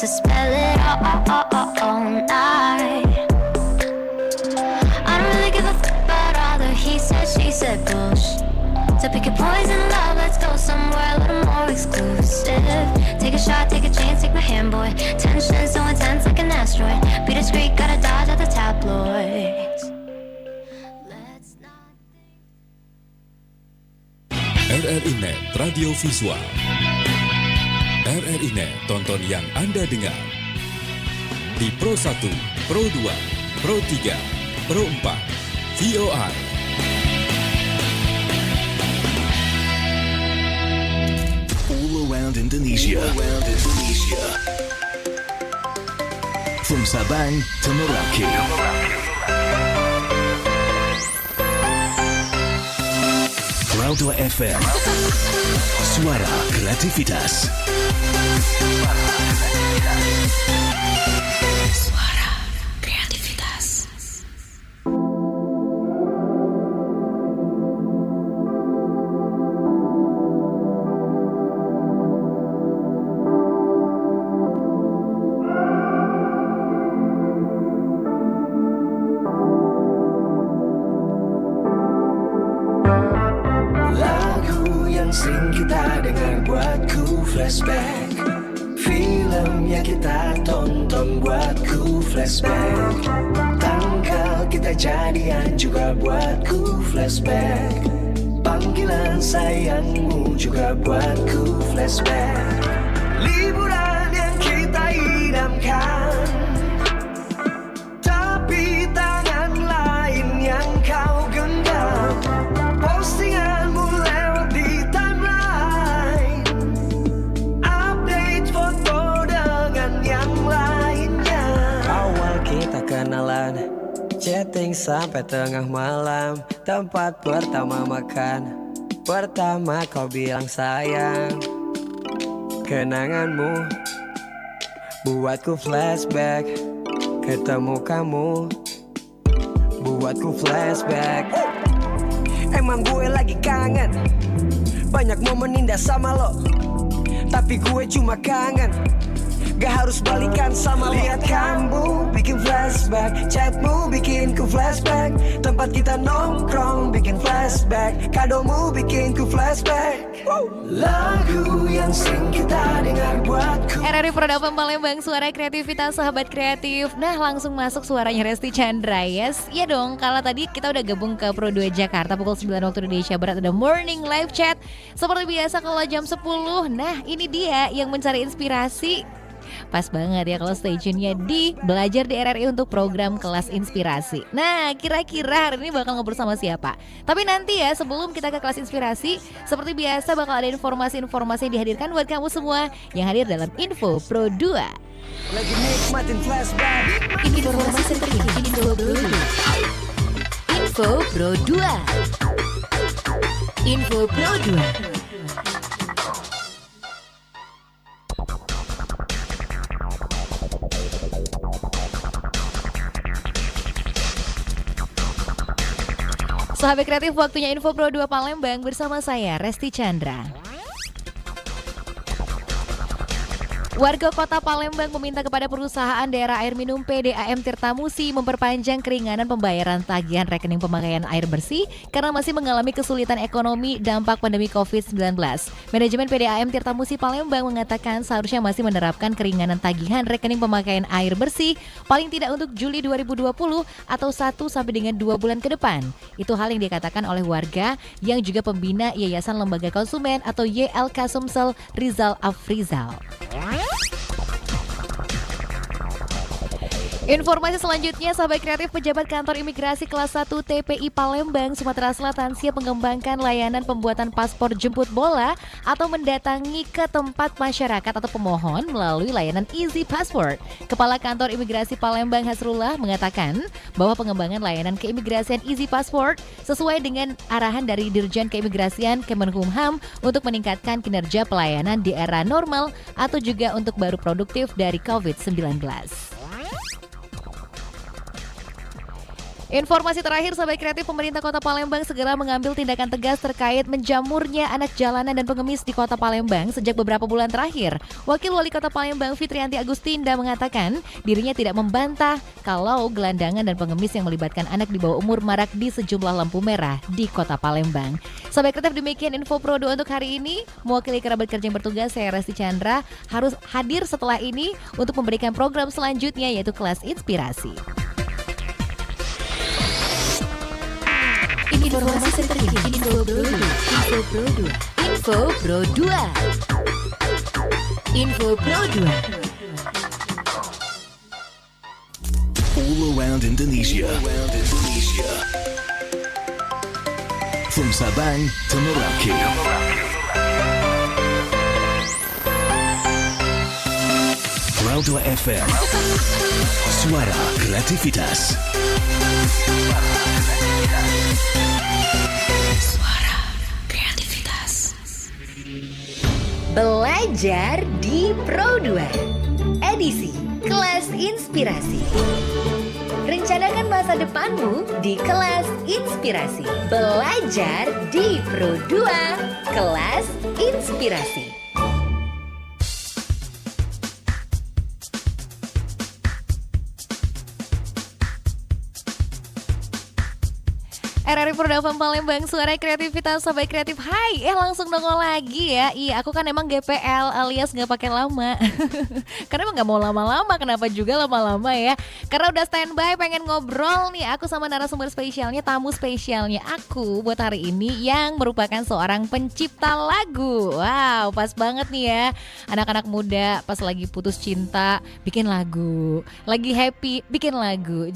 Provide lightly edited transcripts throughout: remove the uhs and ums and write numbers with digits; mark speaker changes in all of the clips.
Speaker 1: to spell it all night. I don't really give a fuck about all the he said, she said bullshit. So pick your poison, love, let's go somewhere a little more exclusive. Take a shot, take a chance, take my hand, boy. Tension so intense like an asteroid. Be discreet, gotta dodge out the tabloids.
Speaker 2: RRI Net Radio Visual. RRI Net, tonton yang Anda dengar. Di Pro 1, Pro 2, Pro 3, Pro 4, VOI.
Speaker 3: All around Indonesia. From Sabang to Merauke. Raudo FM. Suara kreativitas.
Speaker 1: Suara kreativitas.
Speaker 4: Sering kita dengar buatku flashback. Film yang kita tonton buatku flashback. Tanggal kita jadian juga buatku flashback. Panggilan sayangmu juga buatku flashback. Liburan yang kita idamkan, tapi tangan lain yang kau genggam. Postinganmu lewat di timeline, update foto dengan yang lainnya. Awal kita kenalan, chatting sampai tengah malam. Tempat pertama makan, pertama kau bilang sayang. Kenanganmu buatku flashback. Ketemu kamu buatku flashback. Emang gue lagi kangen, banyak momen indah sama lo, tapi gue cuma kangen. Gak harus balikan sama lo. Lihat kamu bikin flashback, chatmu bikin ku flashback. Tempat kita nongkrong bikin flashback, kadomu bikin ku flashback. Lagu yang sering kita dengar buatku.
Speaker 5: RRI Production Palembang, suara kreativitas sahabat kreatif. Nah, langsung masuk suaranya Resti Chandra, yes. Iya dong, kalau tadi kita udah gabung ke Pro 2 Jakarta pukul 9 waktu Indonesia Barat, ada morning live chat. Seperti biasa kalau jam 10. Nah, ini dia yang mencari inspirasi. Pas banget ya kalau stay tune-nya di Belajar di RRI untuk program kelas inspirasi. Nah, kira-kira hari ini bakal ngobrol sama siapa? Tapi nanti ya, sebelum kita ke kelas inspirasi, seperti biasa bakal ada informasi-informasi yang dihadirkan buat kamu semua yang hadir dalam Info Pro 2.
Speaker 4: Lagi nikmatin flashback.
Speaker 5: Ini informasi terkini Info Pro 2. Info Pro 2. Info Pro 2. Sahabat kreatif, waktunya Info Pro 2 Palembang bersama saya Resti Chandra. Warga Kota Palembang meminta kepada perusahaan daerah air minum PDAM Tirtamusi memperpanjang keringanan pembayaran tagihan rekening pemakaian air bersih karena masih mengalami kesulitan ekonomi dampak pandemi COVID-19. Manajemen PDAM Tirtamusi Palembang mengatakan seharusnya masih menerapkan keringanan tagihan rekening pemakaian air bersih paling tidak untuk Juli 2020 atau 1 sampai dengan 2 bulan ke depan. Itu hal yang dikatakan oleh warga yang juga pembina Yayasan Lembaga Konsumen atau YLK Sumsel, Rizal Afrizal. Informasi selanjutnya, sahabat kreatif, pejabat kantor imigrasi kelas 1 TPI Palembang, Sumatera Selatan siap mengembangkan layanan pembuatan paspor jemput bola atau mendatangi ke tempat masyarakat atau pemohon melalui layanan Easy Passport. Kepala kantor imigrasi Palembang Hasrullah mengatakan bahwa pengembangan layanan keimigrasian Easy Passport sesuai dengan arahan dari Dirjen Keimigrasian Kemenkumham untuk meningkatkan kinerja pelayanan di era normal atau juga untuk baru produktif dari COVID-19. Informasi terakhir, Sobat Kreatif, pemerintah Kota Palembang segera mengambil tindakan tegas terkait menjamurnya anak jalanan dan pengemis di Kota Palembang sejak beberapa bulan terakhir. Wakil Wali Kota Palembang Fitrianti Agustinda mengatakan dirinya tidak membantah kalau gelandangan dan pengemis yang melibatkan anak di bawah umur marak di sejumlah lampu merah di Kota Palembang. Sobat Kreatif, demikian info Pro 2 untuk hari ini. Mewakili kerabat kerja yang bertugas, saya Resti Chandra harus hadir setelah ini untuk memberikan program selanjutnya yaitu Kelas Inspirasi. Informasi terkini, Info Pro 2.
Speaker 3: All around Indonesia. From Sabang to Merauke. Cloud FM. Suara kreativitas.
Speaker 5: Belajar di Pro 2 edisi Kelas Inspirasi. Rencanakan masa depanmu di Kelas Inspirasi. Belajar di Pro 2 Kelas Inspirasi. RRI Pro 2 Palembang, suara kreativitas, Sobat Kreatif. Hai, langsung nongol lagi ya. Iya, aku kan emang GPL alias gak pakai lama. Karena emang gak mau lama-lama, kenapa juga lama-lama ya. Karena udah standby pengen ngobrol nih aku sama narasumber spesialnya, tamu spesialnya aku buat hari ini yang merupakan seorang pencipta lagu. Wow, pas banget nih ya. Anak-anak muda pas lagi putus cinta bikin lagu, lagi happy bikin lagu.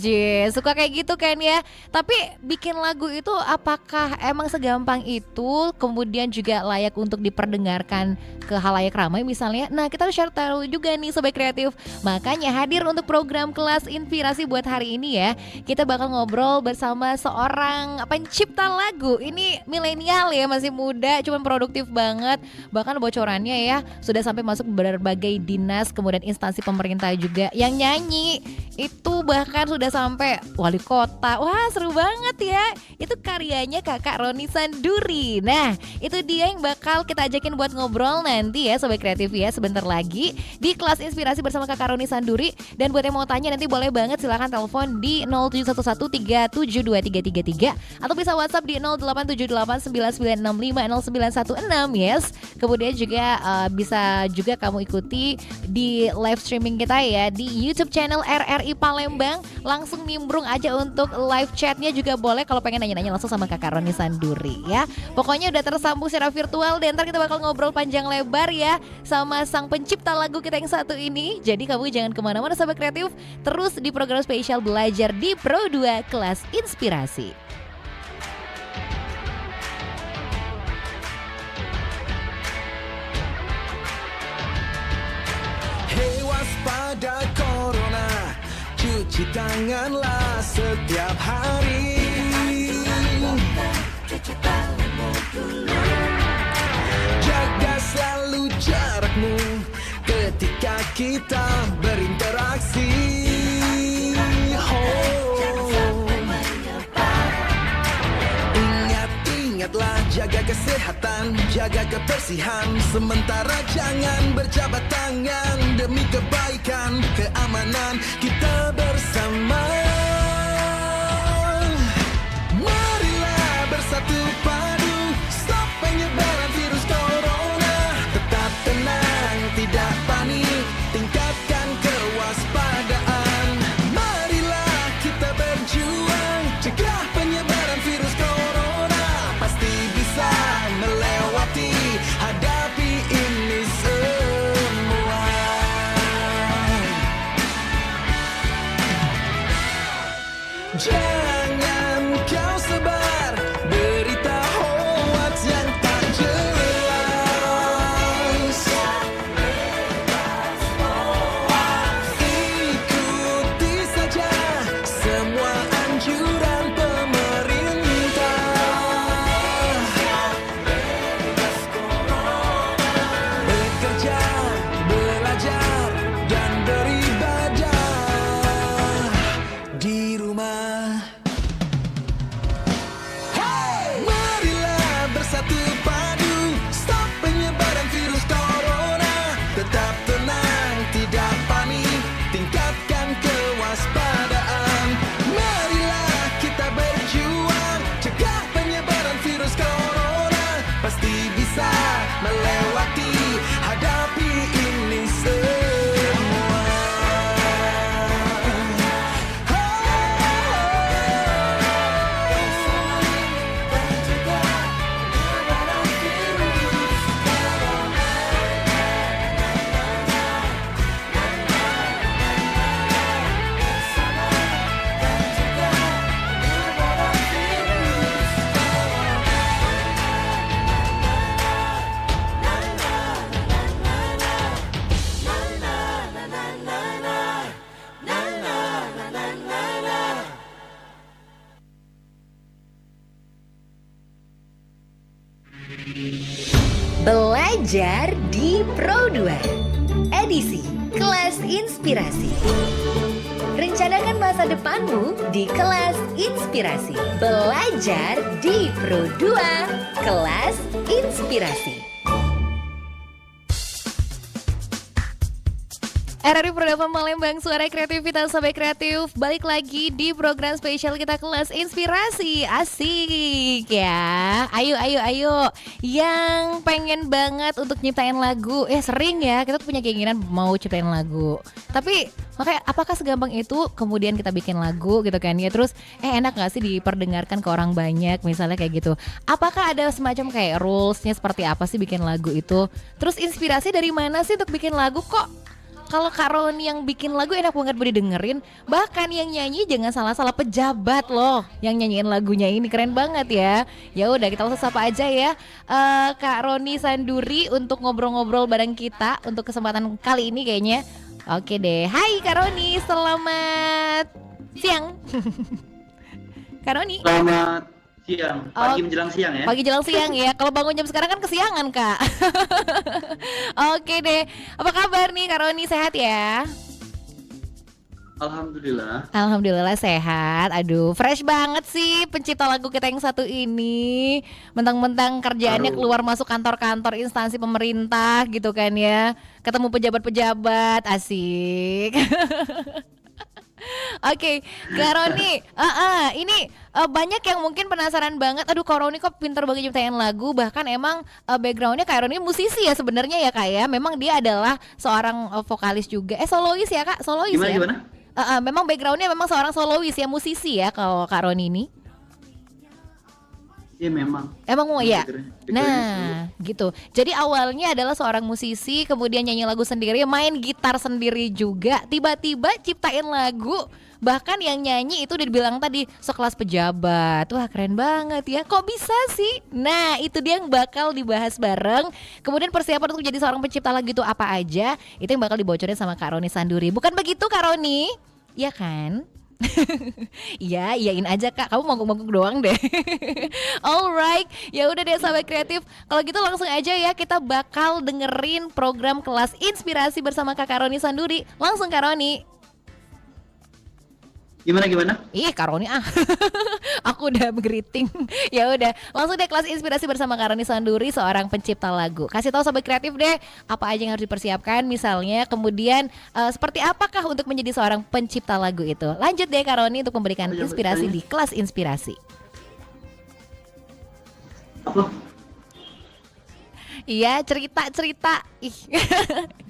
Speaker 5: Suka kayak gitu kan ya. Tapi bikin lagu itu apakah emang segampang itu, kemudian juga layak untuk diperdengarkan ke halayak ramai misalnya? Nah, kita harus share tahu juga nih Sobat Kreatif. Makanya hadir untuk program Kelas Inspirasi buat hari ini ya. Kita bakal ngobrol bersama seorang pencipta lagu. Ini milenial ya, masih muda, cuman produktif banget. Bahkan bocorannya ya sudah sampai masuk berbagai dinas, kemudian instansi pemerintah juga. Yang nyanyi itu bahkan sudah sampai wali kota. Wah, seru banget ya. Itu karyanya Kakak Roni Sanduri. Nah, itu dia yang bakal kita ajakin buat ngobrol nanti ya Sobat Kreatif ya, sebentar lagi di Kelas Inspirasi bersama Kakak Roni Sanduri. Dan buat yang mau tanya nanti boleh banget silahkan telepon di 0711372333 atau bisa WhatsApp di 087899650916 yes. Kemudian juga bisa juga kamu ikuti di live streaming kita ya di YouTube channel RRI Palembang. Langsung nimbrung aja untuk live chatnya juga boleh kalau pengen nanya-nanya langsung sama Kakak Roni Sanduri ya. Pokoknya udah tersambung secara virtual dan ntar kita bakal ngobrol panjang lebar ya sama sang pencipta lagu kita yang satu ini. Jadi kamu jangan kemana-mana Sobat Kreatif, terus di program spesial Belajar di Pro 2 Kelas Inspirasi.
Speaker 6: Hey, waspada corona, cuci tanganlah setiap hari. Jaga selalu jarakmu ketika kita berinteraksi. Ingatlah jaga kesehatan, jaga kebersihan. Sementara jangan berjabat tangan demi kebaikan, keamanan kita bersama. Marilah bersatu padu, stop penyebaran virus corona. Tetap tenang, tidak panik, tingkatkan kewaspadaan. Marilah kita berjuang, cegah penyebaran virus corona. Pasti bisa melewati, hadapi ini semua. Jangan kau sebar berita hoax yang tak jelas. Ikuti saja semua anjuran pemerintah. Bekerja, belajar, dan beribadah di rumah.
Speaker 5: Belajar di Pro 2 edisi Kelas Inspirasi. Rencanakan masa depanmu di Kelas Inspirasi. Belajar di Pro 2 Kelas Inspirasi. RRI Pro 2 Palembang, suara kreativitas Sobat Kreatif. Balik lagi di program spesial kita Kelas Inspirasi. Asik ya. Ayo yang pengen banget untuk nyiptain lagu. Sering ya, kita tuh punya keinginan mau ciptain lagu. Tapi makanya apakah segampang itu kemudian kita bikin lagu gitu kan ya. Terus enak gak sih diperdengarkan ke orang banyak misalnya kayak gitu. Apakah ada semacam kayak rulesnya seperti apa sih bikin lagu itu. Terus inspirasi dari mana sih untuk bikin lagu kok? Kalau Kak Roni yang bikin lagu enak banget buat didengerin. Bahkan yang nyanyi jangan salah-salah pejabat loh yang nyanyiin lagunya ini, keren banget ya. Ya udah kita langsung sapa aja ya Kak Roni Sanduri untuk ngobrol-ngobrol bareng kita untuk kesempatan kali ini kayaknya. Oke deh, hai Kak Roni, selamat siang. Kak Roni.
Speaker 7: Selamat siang, pagi menjelang siang ya.
Speaker 5: Pagi jelang siang ya. Kalau bangun jam sekarang kan kesiangan Kak. Oke deh. Apa kabar nih Kak Roni, sehat ya?
Speaker 7: Alhamdulillah.
Speaker 5: Alhamdulillah sehat. Aduh, fresh banget sih pencipta lagu kita yang satu ini. Mentang-mentang kerjaannya keluar masuk kantor-kantor instansi pemerintah gitu kan ya. Ketemu pejabat-pejabat, asik. Oke, Kak Roni, ini banyak yang mungkin penasaran banget. Aduh, Kak Roni kok pinter banget nyiptain lagu. Bahkan emang backgroundnya Kak Roni musisi ya sebenarnya ya Kak ya. Memang dia adalah seorang vokalis juga. Solois ya Kak, solois
Speaker 7: Gimana?
Speaker 5: Memang backgroundnya memang seorang solois ya, musisi ya kalau Kak Roni ini.
Speaker 7: Iya memang.
Speaker 5: Emang mau ya?
Speaker 7: Background-nya
Speaker 5: Nah gitu. Jadi awalnya adalah seorang musisi, kemudian nyanyi lagu sendiri, main gitar sendiri juga. Tiba-tiba ciptain lagu. Bahkan yang nyanyi itu udah dibilang tadi sekelas pejabat. Wah keren banget ya. Kok bisa sih? Nah itu dia yang bakal dibahas bareng. Kemudian persiapan untuk jadi seorang pencipta lagu itu apa aja, itu yang bakal dibocorin sama Kak Roni Sanduri. Bukan begitu Kak Roni? Iya kan? Iya, iyain aja Kak. Kamu manggung-manggung doang deh. Alright, ya udah deh sahabat kreatif. Kalau gitu langsung aja ya kita bakal dengerin program Kelas Inspirasi bersama Kak Roni Sanduri. Langsung Kak Roni.
Speaker 7: Gimana?
Speaker 5: Kak Roni aku udah greeting. Ya udah, langsung deh Kelas Inspirasi bersama Kak Roni Sanduri, seorang pencipta lagu. Kasih tahu sahabat kreatif deh apa aja yang harus dipersiapkan misalnya, kemudian seperti apakah untuk menjadi seorang pencipta lagu itu. Lanjut deh Kak Roni untuk memberikan inspirasi di Kelas Inspirasi.
Speaker 7: Apa?
Speaker 5: Iya, cerita.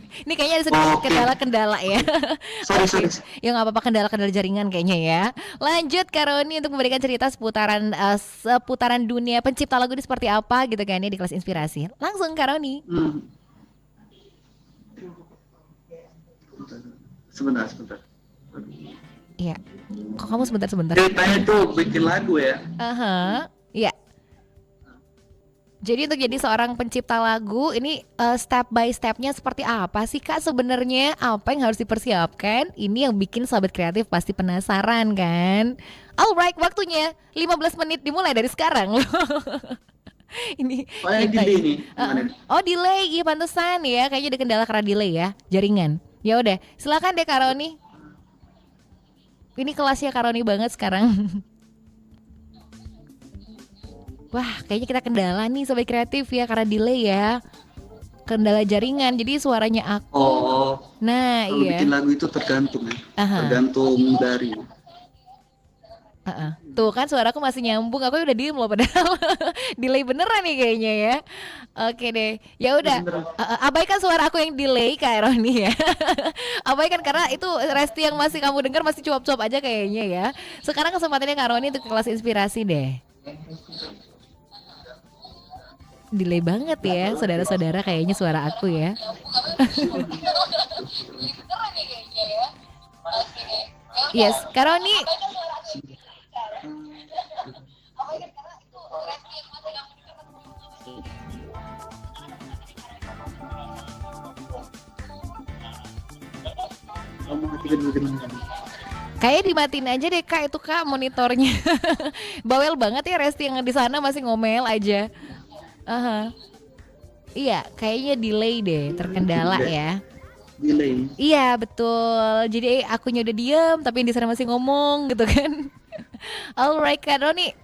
Speaker 5: Ini kayaknya ada sedikit kendala-kendala ya.
Speaker 7: Sorry.
Speaker 5: Ya nggak apa-apa, kendala-kendala jaringan kayaknya ya. Lanjut Kak Roni untuk memberikan cerita seputaran dunia pencipta lagu ini seperti apa gitu kan ya di Kelas Inspirasi. Langsung Kak Roni.
Speaker 7: Sebentar.
Speaker 5: Iya. Kok kamu sebentar?
Speaker 7: Ceritanya tuh bikin lagu ya.
Speaker 5: Iya. Jadi untuk jadi seorang pencipta lagu ini step by stepnya seperti apa sih Kak sebenarnya? Apa yang harus dipersiapkan? Ini yang bikin sahabat kreatif pasti penasaran kan? Alright, waktunya 15 menit dimulai dari sekarang loh. Ini
Speaker 7: delay nih.
Speaker 5: Delay, iya pantesan ya. Kayaknya ada kendala karena delay ya, jaringan. Ya udah, silakan deh Kak Roni. Ini kelasnya Kak Roni banget sekarang. Wah, kayaknya kita kendala nih sobat kreatif ya karena delay ya. Kendala jaringan, jadi suaranya aku. Nah,
Speaker 7: kalau
Speaker 5: iya.
Speaker 7: bikin lagu itu tergantung ya. Tergantung dari.
Speaker 5: Tuh kan suaraku masih nyambung, aku udah diem loh padahal delay beneran nih kayaknya ya. Oke deh, ya udah. Abaikan suara aku yang delay Kak Roni ya. Abaikan karena itu Resti yang masih kamu dengar masih cuap-cuap aja kayaknya ya. Sekarang kesempatannya Kak Roni untuk Kelas Inspirasi deh. Delay banget ya saudara-saudara kayaknya suara aku ya. Yes, Kak Roni. Kayaknya dimatiin aja deh Kak itu Kak monitornya. Bawel banget ya Resti yang di sana masih ngomel aja. Iya, kayaknya delay deh, terkendala ya.
Speaker 7: Delay.
Speaker 5: Iya betul. Jadi akunya udah diem, tapi yang di sana masih ngomong gitu kan. Alright Kak Roni.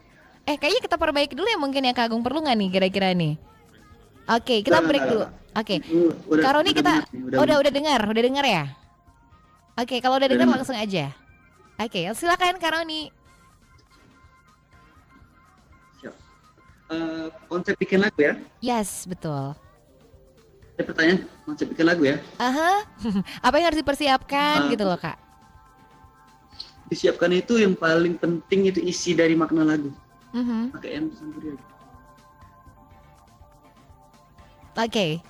Speaker 5: Kayaknya kita perbaiki dulu ya mungkin ya Kak Agung, perlu nggak nih kira-kira nih? Oke, kita break dulu. Oke. Kak Roni kita udah dengar ya? Oke, kalau udah dengar langsung aja. Oke, silakan Kak Roni.
Speaker 7: Siap. Konsep bikin lagu ya?
Speaker 5: Yes, betul.
Speaker 7: Ada pertanyaan konsep bikin lagu ya?
Speaker 5: Aha. Apa yang harus dipersiapkan gitu loh Kak?
Speaker 7: Disiapkan itu yang paling penting itu isi dari makna lagu. Pakai M sendiri aja.
Speaker 5: Oke.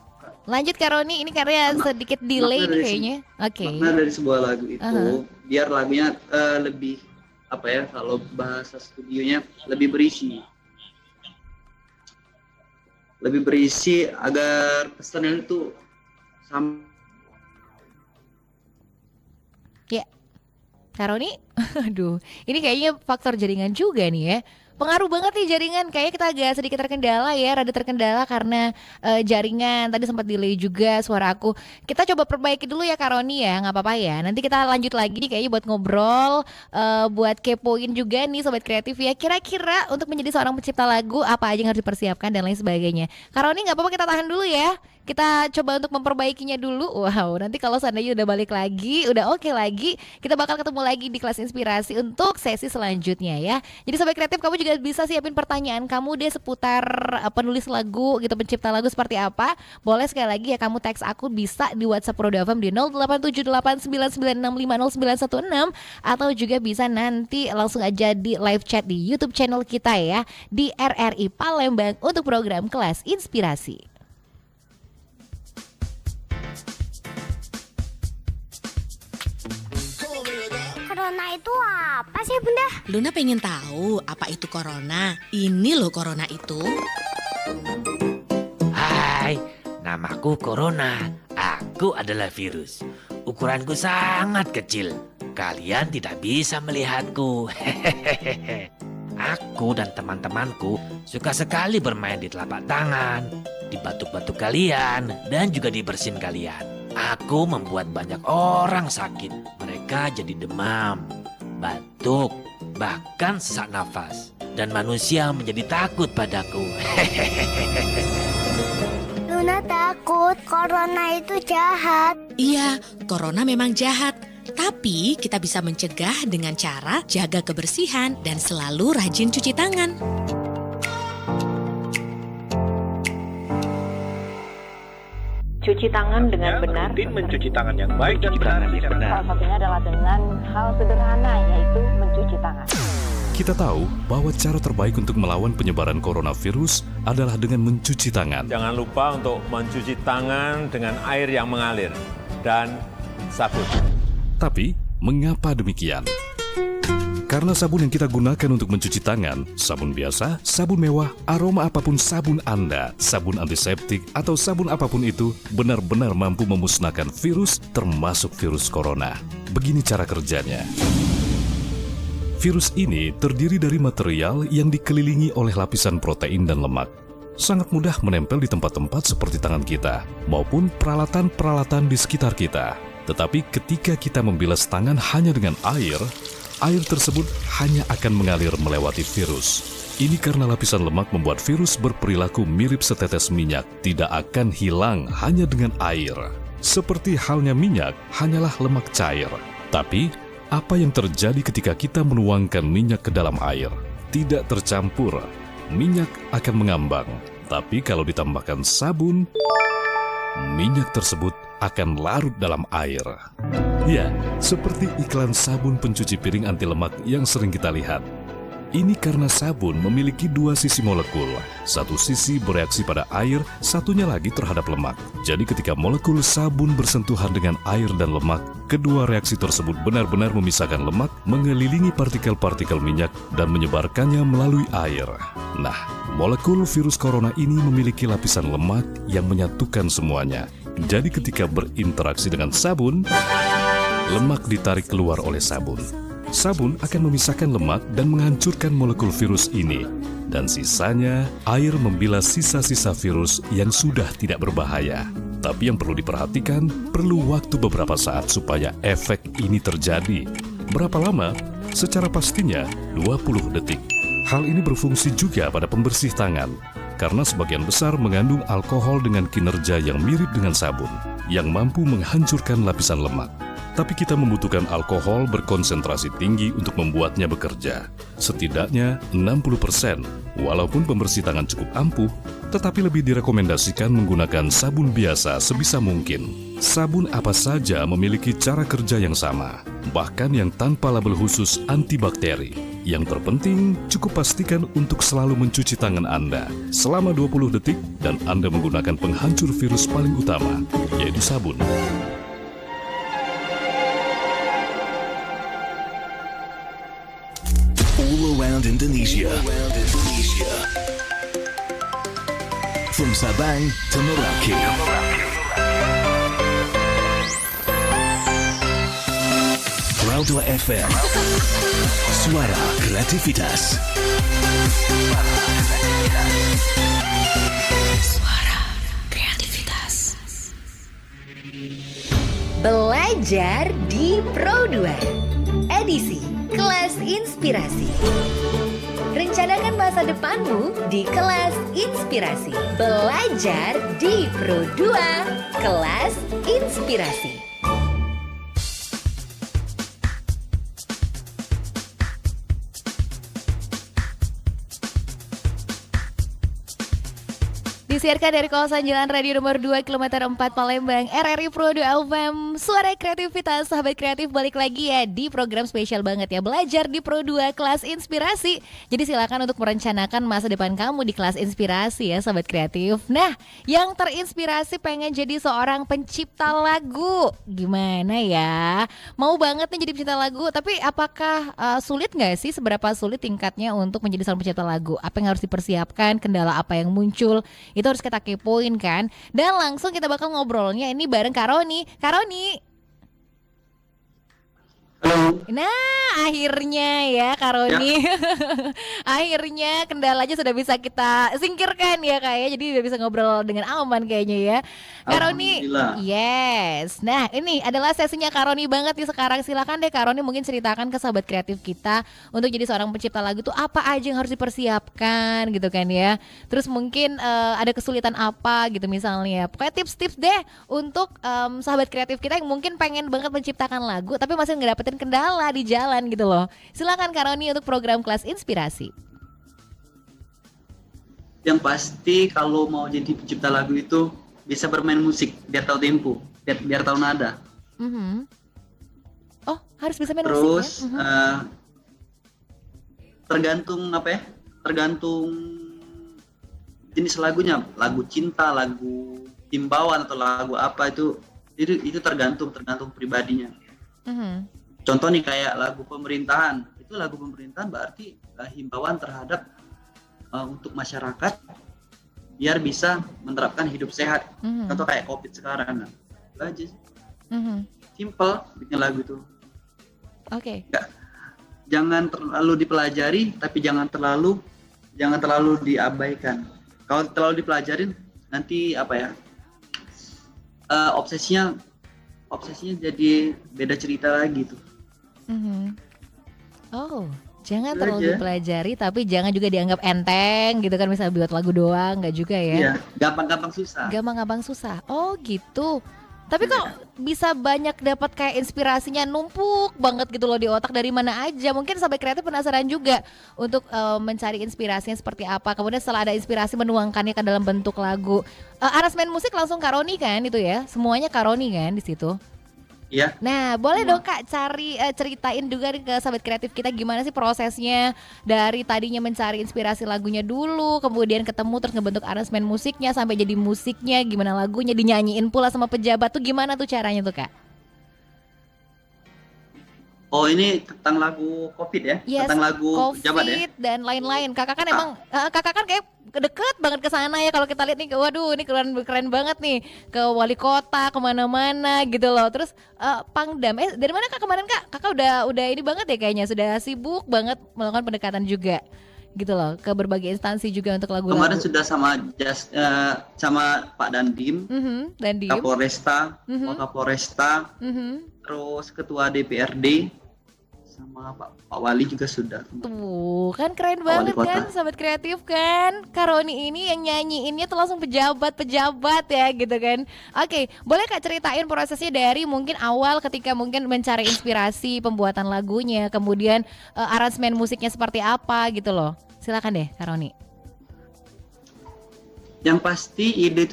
Speaker 5: Lanjut Kak Roni, ini karena sedikit delay nih kayaknya. Oke.
Speaker 7: Makna dari sebuah lagu itu biar lagunya lebih apa ya, kalau bahasa studionya lebih berisi. Lebih berisi agar pesannya itu sama.
Speaker 5: Ya, Kak Roni, aduh, ini kayaknya faktor jaringan juga nih ya. Pengaruh banget nih jaringan, kayaknya kita agak sedikit terkendala ya, rada terkendala karena jaringan, tadi sempat delay juga suara aku. Kita coba perbaiki dulu ya Kak Roni ya, nggak apa-apa ya. Nanti kita lanjut lagi nih kayaknya buat ngobrol, buat kepoin juga nih Sobat Kreatif ya. Kira-kira untuk menjadi seorang pencipta lagu, apa aja yang harus dipersiapkan dan lain sebagainya. Kak Roni nggak apa-apa, kita tahan dulu ya. Kita coba untuk memperbaikinya dulu. Wow, nanti kalau seandainya udah balik lagi, udah oke lagi, kita bakal ketemu lagi di kelas inspirasi untuk sesi selanjutnya ya. Jadi Sobat Kreatif, kamu juga bisa siapin pertanyaan kamu deh seputar penulis lagu gitu, pencipta lagu seperti apa. Boleh sekali lagi ya kamu teks aku bisa di WhatsApp Roda FM di 087899650916 atau juga bisa nanti langsung aja di live chat di YouTube channel kita ya di RRI Palembang untuk program Kelas Inspirasi.
Speaker 8: Corona itu apa sih Bunda?
Speaker 9: Luna pengen tahu apa itu corona. Ini loh corona itu.
Speaker 10: Hai, namaku Corona. Aku adalah virus. Ukuranku sangat kecil. Kalian tidak bisa melihatku. Aku dan teman-temanku suka sekali bermain di telapak tangan, di batuk-batuk kalian, dan juga di bersin kalian. Aku membuat banyak orang sakit. Mereka jadi demam, batuk, bahkan sesak nafas. Dan manusia menjadi takut padaku.
Speaker 8: Luna takut, corona itu jahat.
Speaker 9: Iya, corona memang jahat. Tapi kita bisa mencegah dengan cara jaga kebersihan dan selalu rajin cuci tangan.
Speaker 11: Cuci tangan dengan benar.
Speaker 12: Rutin mencuci tangan yang baik dan benar.
Speaker 11: Salah satunya adalah dengan hal sederhana, yaitu mencuci tangan.
Speaker 13: Kita tahu bahwa cara terbaik untuk melawan penyebaran coronavirus adalah dengan mencuci tangan.
Speaker 12: Jangan lupa untuk mencuci tangan dengan air yang mengalir dan sabun.
Speaker 13: Tapi, mengapa demikian? Karena sabun yang kita gunakan untuk mencuci tangan, sabun biasa, sabun mewah, aroma apapun sabun Anda, sabun antiseptik, atau sabun apapun itu, benar-benar mampu memusnahkan virus, termasuk virus corona. Begini cara kerjanya. Virus ini terdiri dari material yang dikelilingi oleh lapisan protein dan lemak. Sangat mudah menempel di tempat-tempat seperti tangan kita, maupun peralatan-peralatan di sekitar kita. Tetapi ketika kita membilas tangan hanya dengan air tersebut hanya akan mengalir melewati virus. Ini karena lapisan lemak membuat virus berperilaku mirip setetes minyak, tidak akan hilang hanya dengan air. Seperti halnya minyak, hanyalah lemak cair. Tapi, apa yang terjadi ketika kita menuangkan minyak ke dalam air? Tidak tercampur, minyak akan mengambang. Tapi kalau ditambahkan sabun, minyak tersebut akan larut dalam air. Ya, seperti iklan sabun pencuci piring anti lemak yang sering kita lihat. Ini karena sabun memiliki dua sisi molekul. Satu sisi bereaksi pada air, satunya lagi terhadap lemak. Jadi ketika molekul sabun bersentuhan dengan air dan lemak, kedua reaksi tersebut benar-benar memisahkan lemak, mengelilingi partikel-partikel minyak, dan menyebarkannya melalui air. Nah, molekul virus corona ini memiliki lapisan lemak yang menyatukan semuanya. Jadi ketika berinteraksi dengan sabun, lemak ditarik keluar oleh sabun. Sabun akan memisahkan lemak dan menghancurkan molekul virus ini. dan sisanya air membilas sisa-sisa virus yang sudah tidak berbahaya. Tapi yang perlu diperhatikan, perlu waktu beberapa saat supaya efek ini terjadi. Berapa lama? Secara pastinya 20 detik. Hal ini berfungsi juga pada pembersih tangan, karena sebagian besar mengandung alkohol dengan kinerja yang mirip dengan sabun, yang mampu menghancurkan lapisan lemak. Tapi kita membutuhkan alkohol berkonsentrasi tinggi untuk membuatnya bekerja. Setidaknya 60%, walaupun pembersih tangan cukup ampuh, tetapi lebih direkomendasikan menggunakan sabun biasa sebisa mungkin. Sabun apa saja memiliki cara kerja yang sama, bahkan yang tanpa label khusus antibakteri. Yang terpenting, cukup pastikan untuk selalu mencuci tangan Anda selama 20 detik dan Anda menggunakan penghancur virus paling utama, yaitu sabun.
Speaker 3: All around Indonesia. From Sabang to Merauke. Rauda FM. Suara kreativitas.
Speaker 9: Suara kreativitas.
Speaker 5: Belajar di Pro 2 edisi Kelas Inspirasi. Rencanakan masa depanmu di Kelas Inspirasi. Belajar di Pro 2 Kelas Inspirasi. Disiarkan dari kawasan Jalan Radio nomor 2 kilometer 4 Palembang, RRI Pro 2 FM. Suara kreativitas, sahabat kreatif, balik lagi ya di program spesial banget ya, Belajar di Pro 2 Kelas Inspirasi. Jadi silakan untuk merencanakan masa depan kamu di kelas inspirasi ya, sahabat kreatif. Nah, yang terinspirasi pengen jadi seorang pencipta lagu, gimana ya? Mau banget nih jadi pencipta lagu, tapi apakah sulit nggak sih? Seberapa sulit tingkatnya untuk menjadi seorang pencipta lagu? Apa yang harus dipersiapkan? Kendala apa yang muncul? Itu harus kita kepoin kan. Dan langsung kita bakal ngobrolnya ini bareng Kak Roni. Kak Roni. Nah, akhirnya ya Kak Roni. Ya. Akhirnya kendalanya sudah bisa kita singkirkan ya Kak ya. Jadi udah bisa ngobrol dengan aman kayaknya ya. Kak Roni. Yes. Nah, ini adalah sesinya Kak Roni banget nih sekarang. Silakan deh Kak Roni mungkin ceritakan ke sahabat kreatif kita untuk jadi seorang pencipta lagu tuh apa aja yang harus dipersiapkan gitu kan ya. Terus mungkin ada kesulitan apa gitu misalnya. Pokoknya tips-tips deh untuk sahabat kreatif kita yang mungkin pengen banget menciptakan lagu tapi masih ngedapetin kendala di jalan gitu loh. Silakan Kak Roni untuk program Kelas Inspirasi.
Speaker 7: Yang pasti kalau mau jadi pencipta lagu itu bisa bermain musik, biar tahu tempo, biar tahu nada.
Speaker 5: Oh, harus bisa main
Speaker 7: terus,
Speaker 5: musik ya?
Speaker 7: Tergantung apa ya? Tergantung jenis lagunya, lagu cinta, lagu himbauan atau lagu apa itu tergantung pribadinya. Contoh nih kayak lagu pemerintahan, itu lagu pemerintahan berarti himbauan terhadap untuk masyarakat biar bisa menerapkan hidup sehat. Contoh kayak COVID sekarang, itu aja sih. Simple bikin lagu itu.
Speaker 5: Oke.
Speaker 7: Jangan terlalu dipelajari, tapi jangan terlalu diabaikan. Kalau terlalu dipelajarin nanti apa ya? Obsesinya jadi beda cerita lagi tuh.
Speaker 5: Oh, jangan terlalu dipelajari tapi jangan juga dianggap enteng gitu kan, misalnya buat lagu doang, nggak juga ya?
Speaker 7: Iya, gampang-gampang susah.
Speaker 5: Oh gitu. Tapi kok bisa banyak dapat kayak inspirasinya numpuk banget gitu loh di otak, dari mana aja? Mungkin sampai kreatif penasaran juga untuk mencari inspirasinya seperti apa. Kemudian setelah ada inspirasi menuangkannya ke dalam bentuk lagu. Aransemen musik langsung Kak Roni kan itu ya? Semuanya Kak Roni kan di situ?
Speaker 7: Iya.
Speaker 5: Nah, boleh dong Kak ceritain juga ke sahabat kreatif kita gimana sih prosesnya dari tadinya mencari inspirasi lagunya dulu, kemudian ketemu terus ngebentuk aransemen musiknya sampai jadi musiknya, gimana lagunya dinyanyiin pula sama pejabat tuh, gimana tuh caranya tuh Kak?
Speaker 7: Oh, ini tentang lagu COVID ya?
Speaker 5: Yes,
Speaker 7: tentang lagu
Speaker 5: COVID
Speaker 7: pejabat ya?
Speaker 5: dan lain-lain. Kakak kan emang kakak kan kayak deket banget ke sana ya, kalau kita lihat nih, waduh ini keren banget nih, ke wali kota, kemana-mana gitu loh. Terus Pangdam, dari mana Kak kemarin Kak? Kakak udah ini banget ya kayaknya, sudah sibuk banget melakukan pendekatan juga. gitu loh ke berbagai instansi juga untuk lagu-lagu.
Speaker 7: Kemarin sudah sama Pak Dandim,
Speaker 5: Dandim.
Speaker 7: Kapolresta, Wakapolresta, terus Ketua DPRD, sama Pak Wali juga sudah.
Speaker 5: Tuh kan keren banget kan Sobat Kreatif kan. Karoni ini yang nyanyiinnya tuh langsung pejabat ya gitu kan. Oke, boleh Kak ceritain prosesnya dari mungkin awal ketika mungkin mencari inspirasi pembuatan lagunya, kemudian aransemen musiknya seperti apa gitu loh. Silakan deh Karoni.
Speaker 7: Yang pasti ide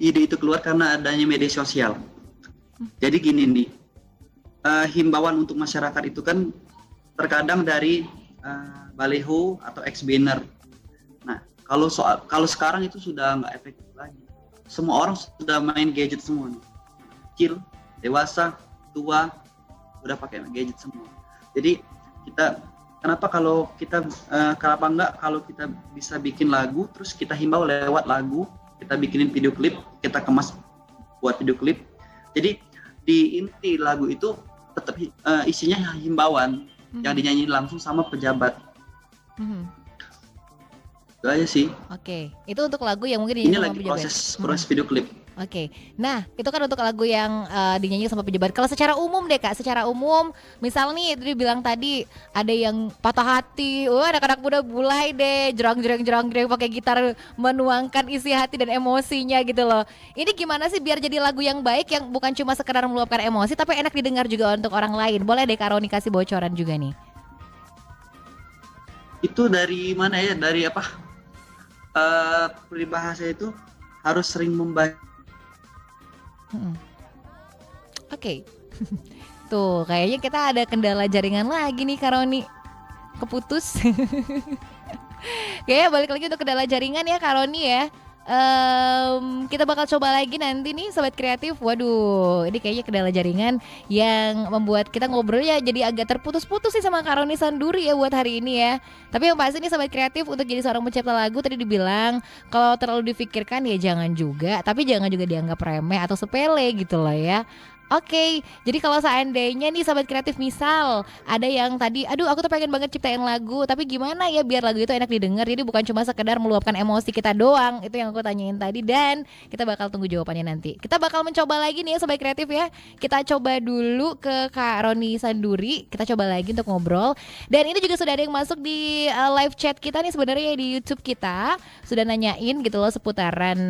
Speaker 7: itu keluar karena adanya media sosial. Jadi gini nih, himbauan untuk masyarakat itu kan terkadang dari baliho atau ex-banner. Nah, kalau sekarang itu sudah nggak efektif lagi. Semua orang sudah main gadget semua nih. Kecil, dewasa, tua, udah pakai gadget semua. Jadi kenapa enggak kalau kita bisa bikin lagu, terus kita himbau lewat lagu, kita bikinin video klip, kita kemas buat video klip. Jadi di inti lagu itu tetap isinya himbauan yang dinyanyiin langsung sama pejabat. Itu aja sih.
Speaker 5: Oke, itu untuk lagu yang mungkin
Speaker 7: ini
Speaker 5: dinyanyi
Speaker 7: lagi
Speaker 5: sama pejabat.
Speaker 7: proses video klip.
Speaker 5: Oke, nah itu kan untuk lagu yang dinyanyi sama pejabat. Kalau secara umum deh Kak, secara umum, misal nih itu dibilang tadi ada yang patah hati, anak-anak muda mulai deh jerang-jerang pakai gitar menuangkan isi hati dan emosinya gitu loh. Ini gimana sih biar jadi lagu yang baik yang bukan cuma sekedar meluapkan emosi tapi enak didengar juga untuk orang lain? Boleh deh Kak Roni kasih bocoran juga nih.
Speaker 7: Itu dari mana ya? Dari apa? Peribahasa itu harus sering membaca.
Speaker 5: Oke. Tuh kayaknya kita ada kendala jaringan lagi nih Karoni. Keputus. Kayaknya balik lagi untuk kendala jaringan ya Karoni ya. Kita bakal coba lagi nanti nih Sobat Kreatif. Waduh, ini kayaknya kendala jaringan yang membuat kita ngobrol ya jadi agak terputus-putus sih sama Karoni Sanduri ya buat hari ini ya. Tapi yang pasti nih Sobat Kreatif, untuk jadi seorang pencipta lagu tadi dibilang kalau terlalu difikirkan ya jangan juga, tapi jangan juga dianggap remeh atau sepele gitu loh ya. Oke, jadi kalau seandainya nih Sobat Kreatif misal ada yang tadi, aduh aku tuh pengen banget ciptain lagu, tapi gimana ya biar lagu itu enak didengar, jadi bukan cuma sekedar meluapkan emosi kita doang. Itu yang aku tanyain tadi dan kita bakal tunggu jawabannya nanti. Kita bakal mencoba lagi nih ya Sobat Kreatif ya. Kita coba dulu ke Kak Roni Sanduri, kita coba lagi untuk ngobrol. Dan ini juga sudah ada yang masuk di live chat kita nih sebenarnya di YouTube kita. Sudah nanyain gitu loh seputaran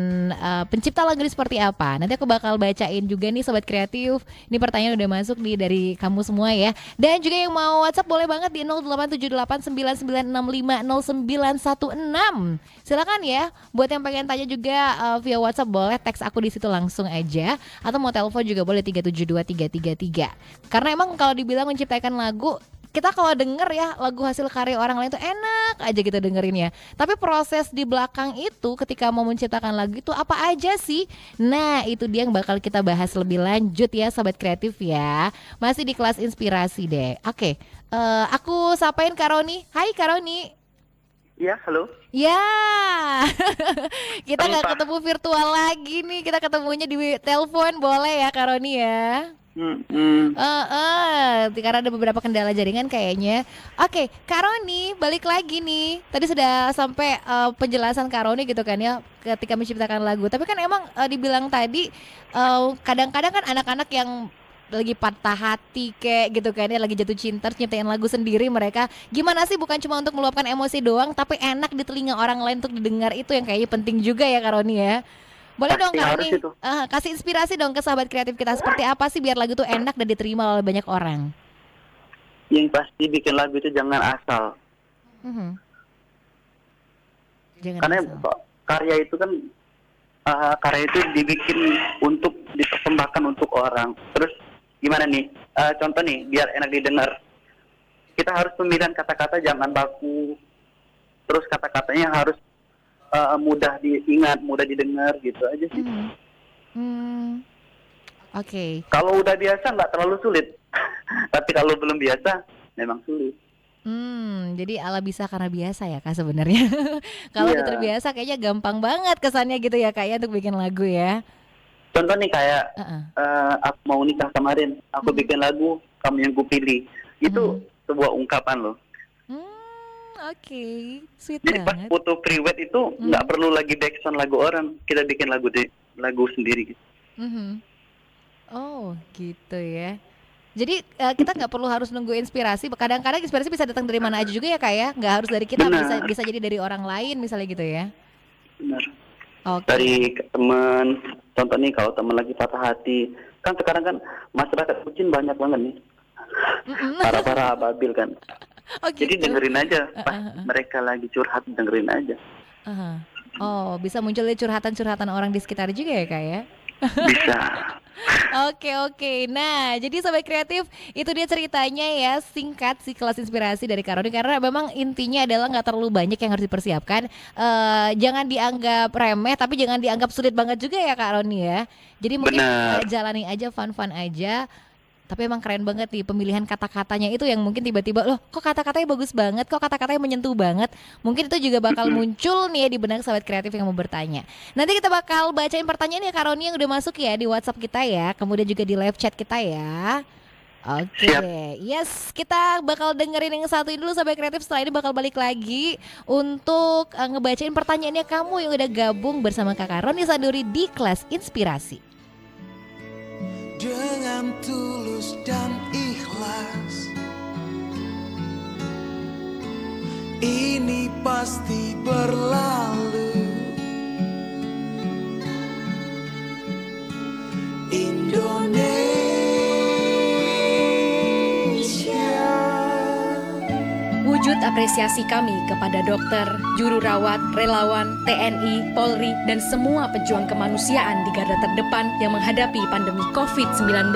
Speaker 5: pencipta lagu ini seperti apa. Nanti aku bakal bacain juga nih Sobat Kreatif. Ini pertanyaan udah masuk nih dari kamu semua ya. Dan juga yang mau WhatsApp boleh banget di 087899600916. Silakan ya. Buat yang pengen tanya juga via WhatsApp boleh teks aku di situ langsung aja, atau mau telepon juga boleh 3723333. Karena emang kalau dibilang menciptakan lagu, kita kalau denger ya lagu hasil karya orang lain tuh enak aja kita dengerin ya. Tapi proses di belakang itu ketika mau menciptakan lagu itu apa aja sih? Nah itu dia yang bakal kita bahas lebih lanjut ya Sobat Kreatif ya. Masih di kelas inspirasi deh. Oke, aku sapain Kak Roni. Hai Kak Roni.
Speaker 14: Ya, halo.
Speaker 5: Ya, kita nggak ketemu virtual lagi nih. Kita ketemunya di telepon, boleh ya Kak Roni ya? Karena ada beberapa kendala jaringan kayaknya. Oke, Kak Roni balik lagi nih. Tadi sudah sampai penjelasan Kak Roni gitu kan ya ketika menciptakan lagu. Tapi kan emang dibilang tadi kadang-kadang kan anak-anak yang lagi patah hati kayak gitu kan ya, lagi jatuh cinta nyiptain lagu sendiri mereka. Gimana sih bukan cuma untuk meluapkan emosi doang, tapi enak di telinga orang lain untuk didengar, itu yang kayaknya penting juga ya Kak Roni ya. Boleh dong Kak Roni kasih inspirasi dong ke sahabat kreatif kita, seperti apa sih biar lagu itu enak dan diterima oleh banyak orang?
Speaker 14: Yang pasti bikin lagu itu jangan asal. Karena karya itu kan karya itu dibikin untuk dipersembahkan untuk orang. Terus gimana nih? Contoh nih biar enak didengar. Kita harus pemilihan kata-kata jangan baku. Terus kata-katanya harus mudah diingat, mudah didengar gitu aja sih.
Speaker 5: Oke.
Speaker 14: Kalau udah biasa nggak terlalu sulit, tapi kalau belum biasa memang sulit.
Speaker 5: Jadi ala bisa karena biasa ya Kak sebenarnya. Kalau udah terbiasa kayaknya gampang banget kesannya gitu ya Kak ya untuk bikin lagu ya.
Speaker 14: Contoh nih kayak aku mau nikah kemarin, aku bikin lagu kamu yang kupilih, itu sebuah ungkapan loh.
Speaker 5: Oke, sweet
Speaker 14: Jadi pas
Speaker 5: banget.
Speaker 14: foto priwet itu nggak perlu lagi backsound lagu orang, kita bikin lagu sendiri gitu.
Speaker 5: Mhm. Oh, gitu ya. Jadi kita nggak perlu harus nunggu inspirasi. Kadang-kadang inspirasi bisa datang dari mana aja juga ya kak ya. Nggak harus dari kita, bisa
Speaker 14: Benar.
Speaker 5: bisa jadi dari orang lain misalnya gitu ya.
Speaker 14: Benar.
Speaker 5: Oke.
Speaker 14: Dari teman, contoh nih kalau teman lagi patah hati, kan sekarang kan masyarakat bucin banyak banget nih, para ababil kan.
Speaker 5: Oh, gitu.
Speaker 14: Jadi dengerin aja, pas mereka lagi curhat dengerin aja.
Speaker 5: Aha. Oh, bisa muncul dari curhatan-curhatan orang di sekitar juga ya kak ya.
Speaker 14: Bisa.
Speaker 5: Oke. Nah, jadi Sobat Kreatif, itu dia ceritanya ya, singkat sih kelas inspirasi dari Kak Roni. Karena memang intinya adalah nggak terlalu banyak yang harus dipersiapkan. Jangan dianggap remeh, tapi jangan dianggap sulit banget juga ya Kak Roni ya. Jadi mungkin jalani aja, fun-fun aja. Tapi emang keren banget nih pemilihan kata-katanya itu yang mungkin tiba-tiba loh kok kata-katanya bagus banget, kok kata-katanya menyentuh banget. Mungkin itu juga bakal muncul nih ya di benak Sobat Kreatif yang mau bertanya. Nanti kita bakal bacain pertanyaan ya Kak Roni yang udah masuk ya di WhatsApp kita ya, kemudian juga di live chat kita ya. Oke, yes, kita bakal dengerin yang satu ini dulu Sobat Kreatif. Setelah ini bakal balik lagi untuk ngebacain pertanyaannya kamu yang udah gabung bersama Kakak Roni Sanduri di kelas inspirasi.
Speaker 6: Dengan tulus dan ikhlas, ini pasti berlalu. Indonesia.
Speaker 15: Wujud apresiasi kami kepada dokter, juru rawat, relawan, TNI, Polri, dan semua pejuang kemanusiaan di garda terdepan yang menghadapi pandemi COVID-19.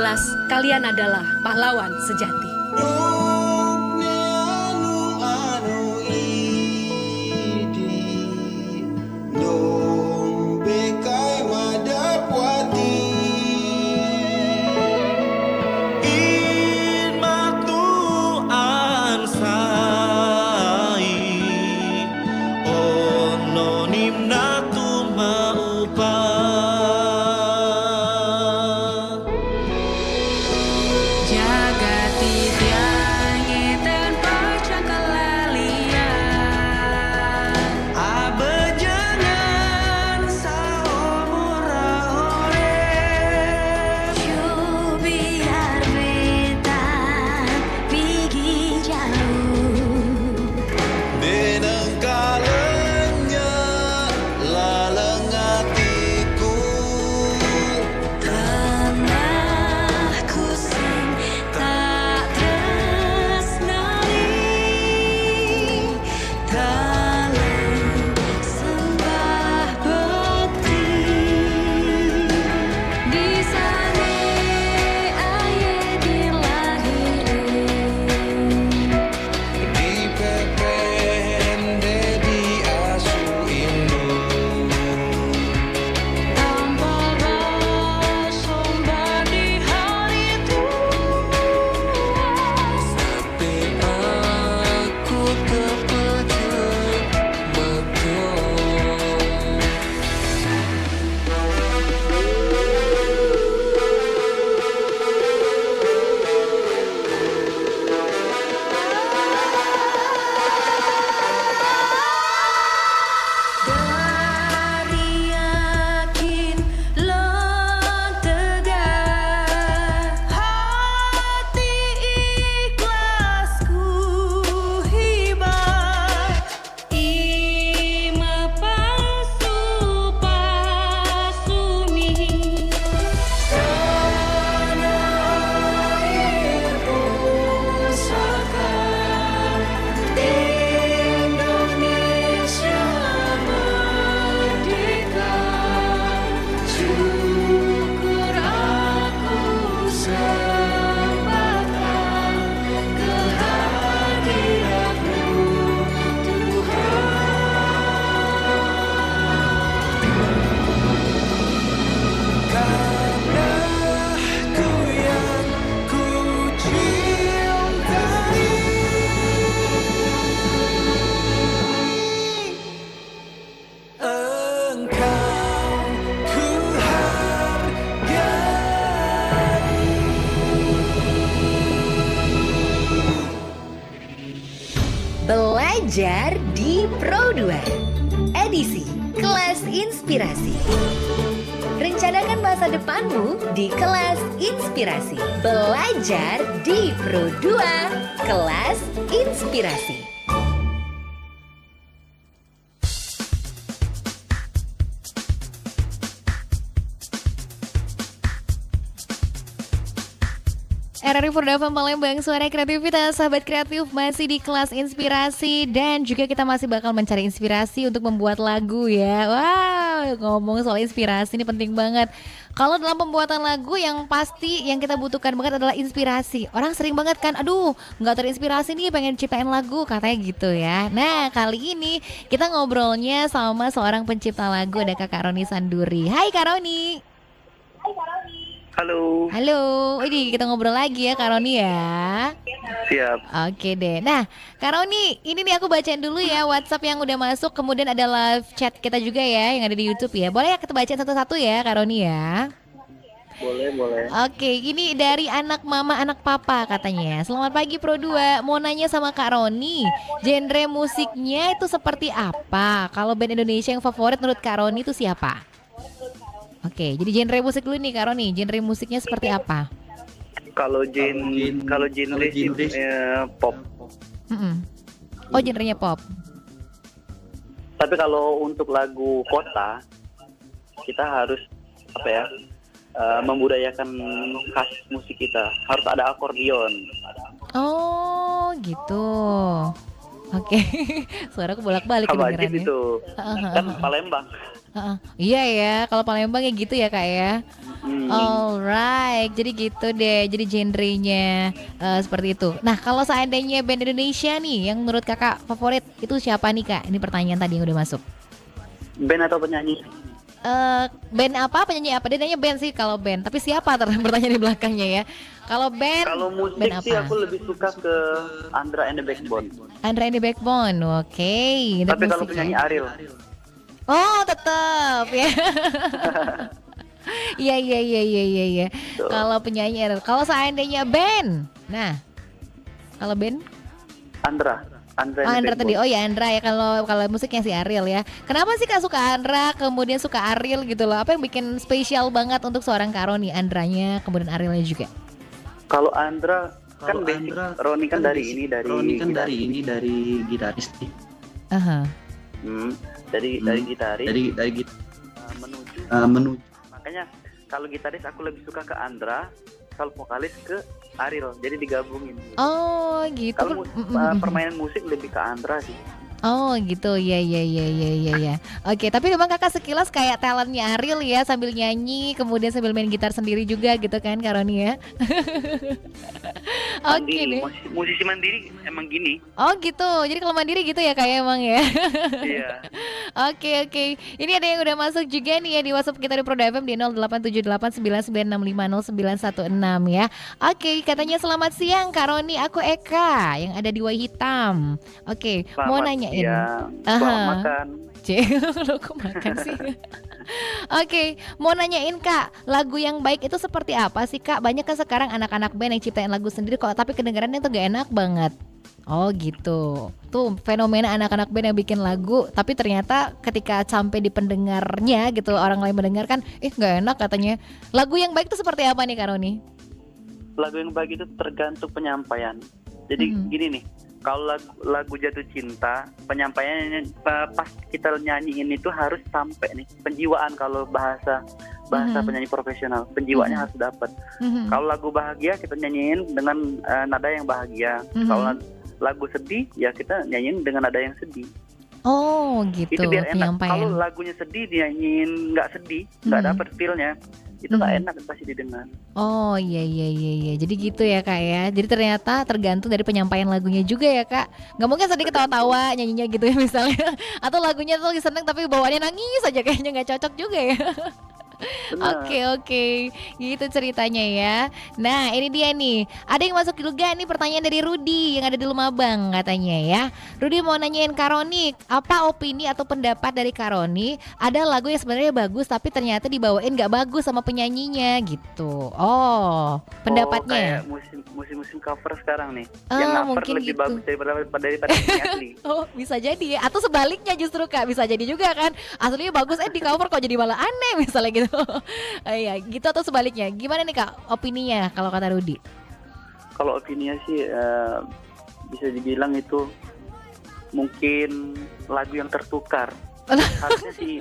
Speaker 15: Kalian adalah pahlawan sejati.
Speaker 6: Jagati
Speaker 16: Belajar di Pro 2 edisi Kelas Inspirasi. Rencanakan masa depanmu di Kelas Inspirasi. Belajar di Pro 2 Kelas Inspirasi.
Speaker 5: RRI Perdana Palembang, suara kreativitas, sahabat kreatif masih di Kelas Inspirasi dan juga kita masih bakal mencari inspirasi untuk membuat lagu ya. Wow, ngomong soal inspirasi ini penting banget. Kalau dalam pembuatan lagu yang pasti yang kita butuhkan banget adalah inspirasi. Orang sering banget kan, aduh nggak terinspirasi nih pengen ciptain lagu katanya gitu ya. Nah kali ini kita ngobrolnya sama seorang pencipta lagu, ada Kakak Roni Sanduri. Hai Kak Roni.
Speaker 14: Halo.
Speaker 5: Halo, ini kita ngobrol lagi ya Kak Roni ya.
Speaker 14: Siap.
Speaker 5: Oke deh. Nah, Kak Roni, ini nih aku bacain dulu ya WhatsApp yang udah masuk, kemudian ada live chat kita juga ya yang ada di YouTube ya. Boleh ya kita bacain satu-satu ya Kak Roni ya?
Speaker 14: Boleh.
Speaker 5: Oke, ini dari anak mama anak papa katanya. Selamat pagi Pro 2. Mau nanya sama Kak Roni, genre musiknya itu seperti apa? Kalau band Indonesia yang favorit menurut Kak Roni itu siapa? Oke, jadi genre musik dulu nih Kak Roni, genre musiknya seperti apa?
Speaker 14: Kalau genre pop.
Speaker 5: Oh, genrenya pop.
Speaker 14: Tapi kalau untuk lagu kota, kita harus membudayakan khas musik kita. Harus ada akordeon.
Speaker 5: Oh, gitu. Oke, suaraku bolak-balik
Speaker 14: kedengerannya. Gitu. Kan Palembang.
Speaker 5: Iya ya, kalau Palembang ya gitu ya Kak ya. Alright, jadi gitu deh. Jadi genrenya seperti itu. Nah kalau seandainya band Indonesia nih yang menurut Kakak favorit itu siapa nih Kak? Ini pertanyaan tadi yang udah masuk.
Speaker 14: Band atau penyanyi?
Speaker 5: Band apa, penyanyi apa? Dia nanya band sih kalau band. Tapi siapa pertanyaan di belakangnya ya? Kalau band,
Speaker 14: kalau musik
Speaker 5: band
Speaker 14: sih
Speaker 5: apa?
Speaker 14: aku lebih suka ke Andra and the Backbone.
Speaker 5: Andra and the Backbone, oke.
Speaker 14: Tapi kalau penyanyi Ariel.
Speaker 5: Oh tetap ya. Iya. Kalau penyanyi, kalau seandainya band, nah kalau band
Speaker 14: Andra
Speaker 5: tadi. Oh ya Andra ya, kalau musiknya si Ariel ya. Kenapa sih Kak suka Andra kemudian suka Ariel gitu loh? Apa yang bikin spesial banget untuk seorang Kak Roni, Andranya kemudian Arielnya juga?
Speaker 14: Kalau Andra kan basic, Roni kan dari gitaris nih. Dari gitaris. Menuju. Makanya kalau gitaris aku lebih suka ke Andra, kalau vokalis ke Ariel. Jadi digabungin.
Speaker 5: Oh gitu.
Speaker 14: Kalau permainan musik lebih ke Andra sih.
Speaker 5: Oh gitu, iya. Oke, tapi memang Kakak sekilas kayak talentnya Ariel ya, sambil nyanyi, kemudian sambil main gitar sendiri juga gitu kan Kak Roni ya. Oke deh.
Speaker 14: Musisi mandiri emang gini.
Speaker 5: Oh gitu, jadi kalau mandiri gitu ya kayak emang ya.
Speaker 14: Iya.
Speaker 5: Oke. Ini ada yang udah masuk juga nih ya di WhatsApp kita di Pro FM di 087899650916 ya. Oke, katanya selamat siang Kak Roni, aku Eka yang ada di Wai Hitam. Oke, mau nanya.
Speaker 14: Makan.
Speaker 5: Lo kok makan sih? Oke, mau nanyain Kak, lagu yang baik itu seperti apa sih Kak? Banyak kan sekarang anak-anak band yang ciptain lagu sendiri kok, tapi kedengarannya tuh gak enak banget. Oh gitu. Tuh fenomena anak-anak band yang bikin lagu, tapi ternyata ketika sampai di pendengarnya gitu, orang lain mendengarkan, gak enak katanya. Lagu yang baik itu seperti apa nih Kak Roni?
Speaker 14: Lagu yang baik itu tergantung penyampaian. Jadi gini nih, kalau lagu jatuh cinta, penyampaiannya pas kita nyanyiin itu harus sampai nih penjiwaan. Kalau bahasa penyanyi profesional, penjiwaannya harus dapat. Kalau lagu bahagia kita nyanyiin dengan nada yang bahagia. Kalau lagu sedih ya kita nyanyiin dengan nada yang sedih.
Speaker 5: Oh gitu.
Speaker 14: Itu biar enak. Kalau lagunya sedih dinyanyiin nggak sedih, nggak dapat feel-nya. Itu nggak enak pasti didengar.
Speaker 5: Oh iya. Jadi gitu ya Kak ya. Jadi ternyata tergantung dari penyampaian lagunya juga ya Kak. Nggak mungkin sedih ketawa-tawa nyanyinya gitu ya misalnya. Atau lagunya tuh seneng tapi bawaannya nangis aja, kayaknya nggak cocok juga ya. Oke, gitu ceritanya ya. Nah ini dia nih, ada yang masuk juga nih pertanyaan dari Rudi yang ada di Lumabang katanya ya. Rudi mau nanyain Karoni, apa opini atau pendapat dari Karoni? Ada lagu yang sebenarnya bagus tapi ternyata dibawain gak bagus sama penyanyinya gitu. Oh, pendapatnya?
Speaker 14: Kayak musim cover sekarang nih, yang cover lebih
Speaker 5: gitu.
Speaker 14: bagus daripada yang asli.
Speaker 5: Oh bisa jadi ya. Atau sebaliknya justru Kak, bisa jadi juga kan, aslinya bagus di cover kok jadi malah aneh misalnya gitu. Iya gitu, atau sebaliknya. Gimana nih Kak opininya kalau kata Rudi?
Speaker 14: Kalau opininya sih bisa dibilang itu mungkin lagu yang tertukar. Harusnya si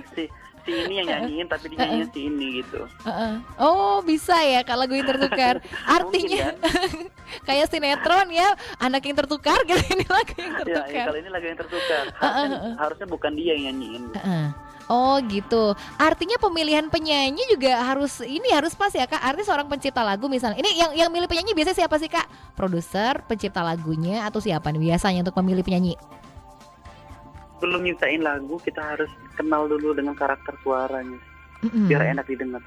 Speaker 14: ini yang nyanyiin tapi dinyanyiin si ini gitu.
Speaker 5: Oh bisa ya kalau lagu yang tertukar. Artinya kayak sinetron ya, anak yang tertukar gitu, ini lagu yang tertukar.
Speaker 14: Ya, kalau ini lagu yang tertukar. Harusnya bukan dia yang nyanyiin.
Speaker 5: Oh gitu. Artinya pemilihan penyanyi juga harus pas ya Kak. Artinya seorang pencipta lagu misalnya. Ini yang milih penyanyi biasanya siapa sih Kak? Produser, pencipta lagunya, atau siapa nih biasanya untuk memilih penyanyi?
Speaker 14: Belum nyiptain lagu, kita harus kenal dulu dengan karakter suaranya biar enak didengar.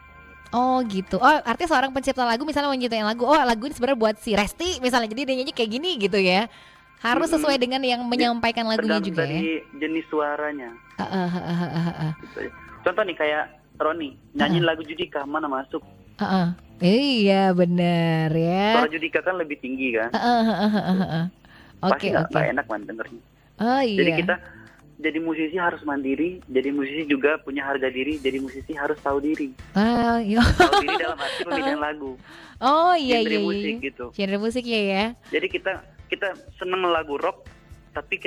Speaker 5: Oh gitu. Oh artinya seorang pencipta lagu misalnya menciptain lagu, oh lagu ini sebenarnya buat si Resti misalnya, jadi dia nyanyi kayak gini gitu ya. Harus sesuai dengan yang menyampaikan lagunya juga ya.
Speaker 14: Dari jenis suaranya. Gitu. Contoh nih kayak Roni nyanyiin lagu Judika, mana masuk?
Speaker 5: Iya benar ya.
Speaker 14: Suara Judika kan lebih tinggi kan. Pasti nggak enak man dengernya.
Speaker 5: Oh iya.
Speaker 14: Jadi kita jadi musisi harus mandiri, jadi musisi juga punya harga diri, jadi musisi harus tahu diri.
Speaker 5: Iya.
Speaker 14: Tahu diri dalam arti pemilihan lagu.
Speaker 5: Oh iya
Speaker 14: genre
Speaker 5: iya.
Speaker 14: musik gitu.
Speaker 5: Genre musik ya.
Speaker 14: Jadi kita seneng lagu rock, tapi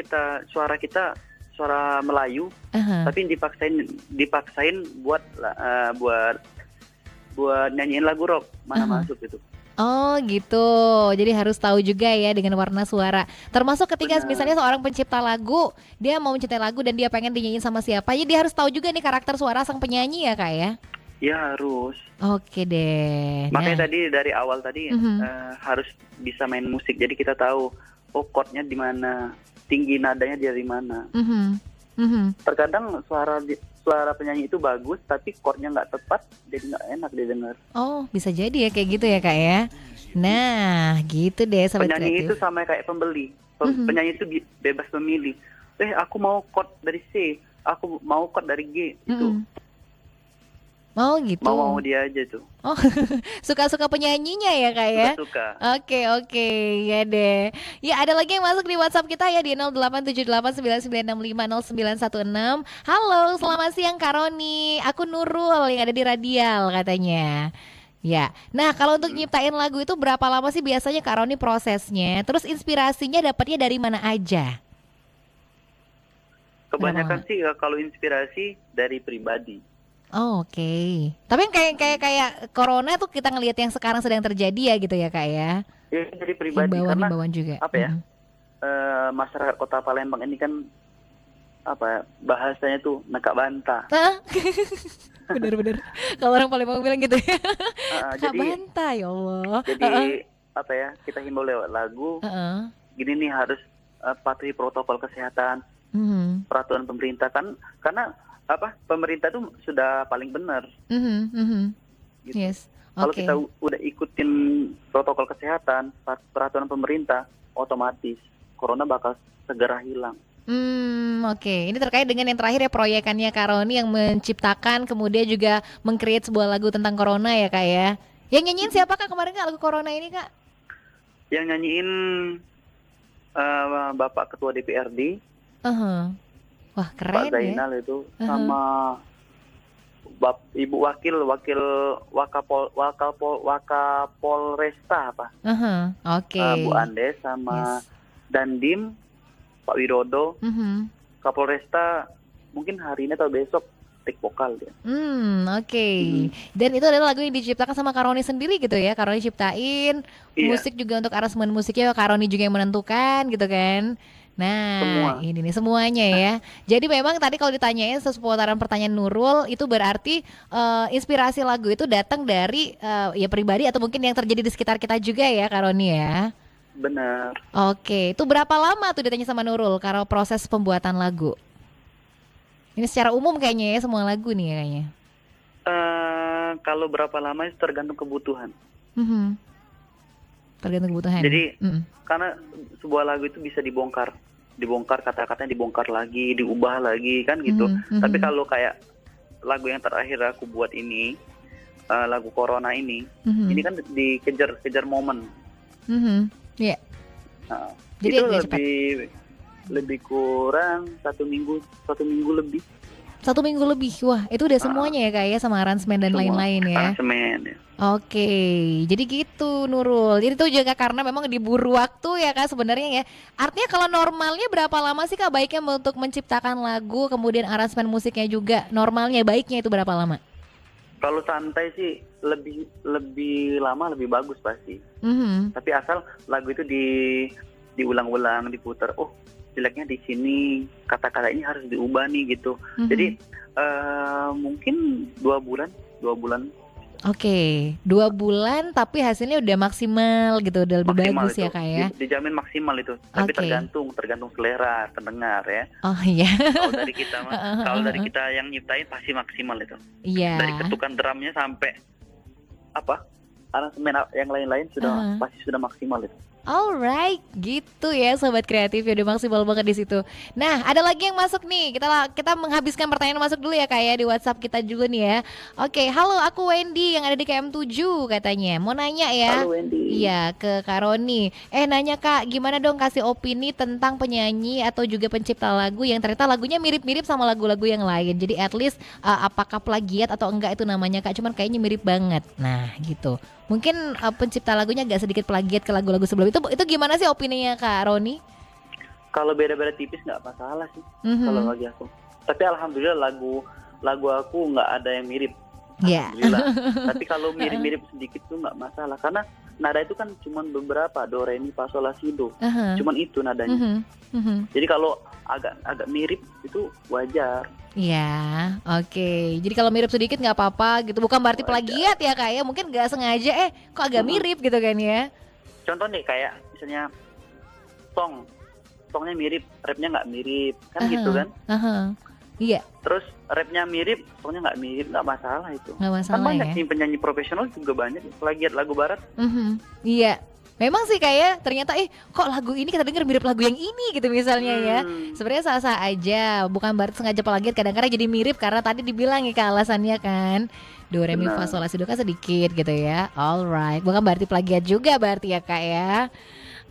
Speaker 14: suara kita suara Melayu, tapi dipaksain buat nyanyiin lagu rock, mana masuk gitu.
Speaker 5: Oh gitu, jadi harus tahu juga ya dengan warna suara. Termasuk ketika misalnya seorang pencipta lagu, dia mau menciptai lagu dan dia pengen dinyanyiin sama siapa, ya dia harus tahu juga nih karakter suara sang penyanyi ya Kak ya?
Speaker 14: Ya harus.
Speaker 5: Oke deh.
Speaker 14: Makanya tadi dari awal tadi harus bisa main musik, jadi kita tahu chordnya di mana, tinggi nadanya dari mana. Terkadang suara penyanyi itu bagus tapi chordnya nggak tepat, jadi nggak enak didengar.
Speaker 5: Oh bisa jadi ya kayak gitu ya Kak ya. Nah gitu deh Sobat
Speaker 14: penyanyi
Speaker 5: Kreatif.
Speaker 14: itu sama kayak pembeli. Penyanyi itu bebas memilih. Aku mau chord dari C, aku mau chord dari G gitu.
Speaker 5: Oh gitu.
Speaker 14: Mau dia aja tuh.
Speaker 5: Oh suka-suka penyanyinya ya Kak ya.
Speaker 14: Suka.
Speaker 5: Oke ya deh. Ya ada lagi yang masuk di WhatsApp kita ya di 087899650916. Halo selamat siang Karoni, aku Nurul yang ada di Radial katanya. Ya, nah kalau untuk nyiptain lagu itu berapa lama sih biasanya Karoni prosesnya? Terus inspirasinya dapatnya dari mana aja?
Speaker 14: Kebanyakan sih kalau inspirasi dari pribadi.
Speaker 5: Oh, oke. Tapi kayak corona tuh kita ngelihat yang sekarang sedang terjadi ya gitu ya Kak ya.
Speaker 14: Ya dari pribadi karena
Speaker 5: himbauan juga.
Speaker 14: Apa ya? Masyarakat Kota Palembang ini kan bahasanya tuh nekak bantah.
Speaker 5: Bener. Kalau orang Palembang bilang gitu ya. Nekak
Speaker 14: Jadi
Speaker 5: bantah ya Allah.
Speaker 14: Jadi kita himbau lewat lagu. Gini nih harus patuhi protokol kesehatan, peraturan pemerintah kan, karena pemerintah tuh sudah paling benar. Gitu.
Speaker 5: Yes.
Speaker 14: Kalau kita udah ikutin protokol kesehatan, peraturan pemerintah, otomatis corona bakal segera hilang.
Speaker 5: Oke. Ini terkait dengan yang terakhir ya, proyekannya Karoni yang menciptakan kemudian juga meng-create sebuah lagu tentang corona ya Kak ya. Yang nyanyiin siapa Kak kemarin Kak lagu corona ini Kak?
Speaker 14: Yang nyanyiin Bapak Ketua DPRD.
Speaker 5: Wah keren
Speaker 14: Pak Zainal
Speaker 5: ya.
Speaker 14: itu sama Ibu Wakapolresta apa? Bu Andes sama Dandim, Pak Widodo, Kapolresta mungkin hari ini atau besok take vokal dia.
Speaker 5: Dan itu adalah lagu yang diciptakan sama Karoni sendiri gitu ya. Karoni ciptain, musik juga untuk aransemen musiknya Karoni juga yang menentukan gitu kan. Nah, ini nih semuanya ya. Jadi memang tadi kalau ditanyain seputaran pertanyaan Nurul, itu berarti inspirasi lagu itu datang dari ya pribadi atau mungkin yang terjadi di sekitar kita juga ya, Karoni ya.
Speaker 14: Benar.
Speaker 5: Oke, itu berapa lama tuh ditanya sama Nurul kalau proses pembuatan lagu? Ini secara umum kayaknya ya semua lagu nih ya kayaknya.
Speaker 14: Kalau berapa lama itu tergantung kebutuhan.
Speaker 5: Tergantung kebutuhan.
Speaker 14: Jadi karena sebuah lagu itu bisa dibongkar kata-katanya dibongkar lagi, diubah lagi kan gitu. Tapi kalau kayak lagu yang terakhir aku buat ini, lagu Corona ini kan dikejar momen.
Speaker 5: Iya.
Speaker 14: Jadi itu lebih kurang 1 minggu lebih.
Speaker 5: 1 minggu lebih, wah itu udah semuanya ya Kak ya, sama aransemen dan lain-lain ya.
Speaker 14: Aransemen ya.
Speaker 5: Oke, jadi gitu Nurul. Jadi itu juga karena memang diburu waktu ya Kak sebenarnya ya. Artinya kalau normalnya berapa lama sih Kak baiknya untuk menciptakan lagu, kemudian aransemen musiknya juga, normalnya baiknya itu berapa lama?
Speaker 14: Kalau santai sih lebih lama lebih bagus pasti. Tapi asal lagu itu diulang-ulang, diputar. Oh, jeleknya di sini, kata-kata ini harus diubah nih gitu. Jadi mungkin 2 bulan.
Speaker 5: Oke, 2 bulan tapi hasilnya udah maksimal gitu, udah lebih bagus itu, ya Kak ya.
Speaker 14: Dijamin maksimal itu. Tapi tergantung selera pendengar ya.
Speaker 5: Oh iya.
Speaker 14: Kalau dari kita yang nyiptain pasti maksimal itu.
Speaker 5: Iya.
Speaker 14: Dari ketukan drumnya sampai aransemen yang lain-lain pasti sudah maksimal itu.
Speaker 5: Alright, gitu ya Sobat Kreatif, ya udah maksimal banget di situ. Nah, ada lagi yang masuk nih. Kita menghabiskan pertanyaan masuk dulu ya Kak ya di WhatsApp kita dulu nih ya. Oke, halo aku Wendy yang ada di KM7 katanya. Mau nanya ya.
Speaker 14: Halo Wendy.
Speaker 5: Iya, ke Kak Roni. Nanya Kak, gimana dong kasih opini tentang penyanyi atau juga pencipta lagu yang ternyata lagunya mirip-mirip sama lagu-lagu yang lain. Jadi at least apakah plagiat atau enggak itu namanya Kak, cuman kayaknya mirip banget. Nah, gitu. Mungkin pencipta lagunya agak sedikit plagiat ke lagu-lagu sebelum itu gimana sih opininya Kak Roni?
Speaker 14: Kalau beda-beda tipis nggak masalah sih kalau bagi aku. Tapi alhamdulillah lagu aku nggak ada yang mirip. Alhamdulillah. Tapi kalau mirip-mirip sedikit tuh nggak masalah karena nada itu kan cuma beberapa, do, re, mi, fa, sol, la, si, do. Cuman itu nadanya. Jadi kalau agak mirip itu wajar.
Speaker 5: Ya, oke. Jadi kalau mirip sedikit nggak apa-apa gitu. Bukan berarti plagiat ya Kak ya. Mungkin nggak sengaja kok agak mirip gitu kan ya.
Speaker 14: Contoh nih kayak misalnya songnya mirip, rapnya nggak mirip kan gitu kan.
Speaker 5: Iya.
Speaker 14: Terus rapnya mirip, songnya nggak mirip, nggak masalah itu.
Speaker 5: Nggak masalah
Speaker 14: kan banyak
Speaker 5: ya.
Speaker 14: nih penyanyi profesional juga banyak plagiat lagu barat.
Speaker 5: Iya. Memang sih kayak ternyata kok lagu ini kita dengar mirip lagu yang ini gitu misalnya ya. Sebenarnya sah-sah aja, bukan berarti sengaja plagiat, kadang-kadang jadi mirip karena tadi dibilang ya alasannya kan. Do, re, mi, fa, sol, la, si, do kan sedikit gitu ya. Alright, bukan berarti plagiat juga berarti ya Kak ya.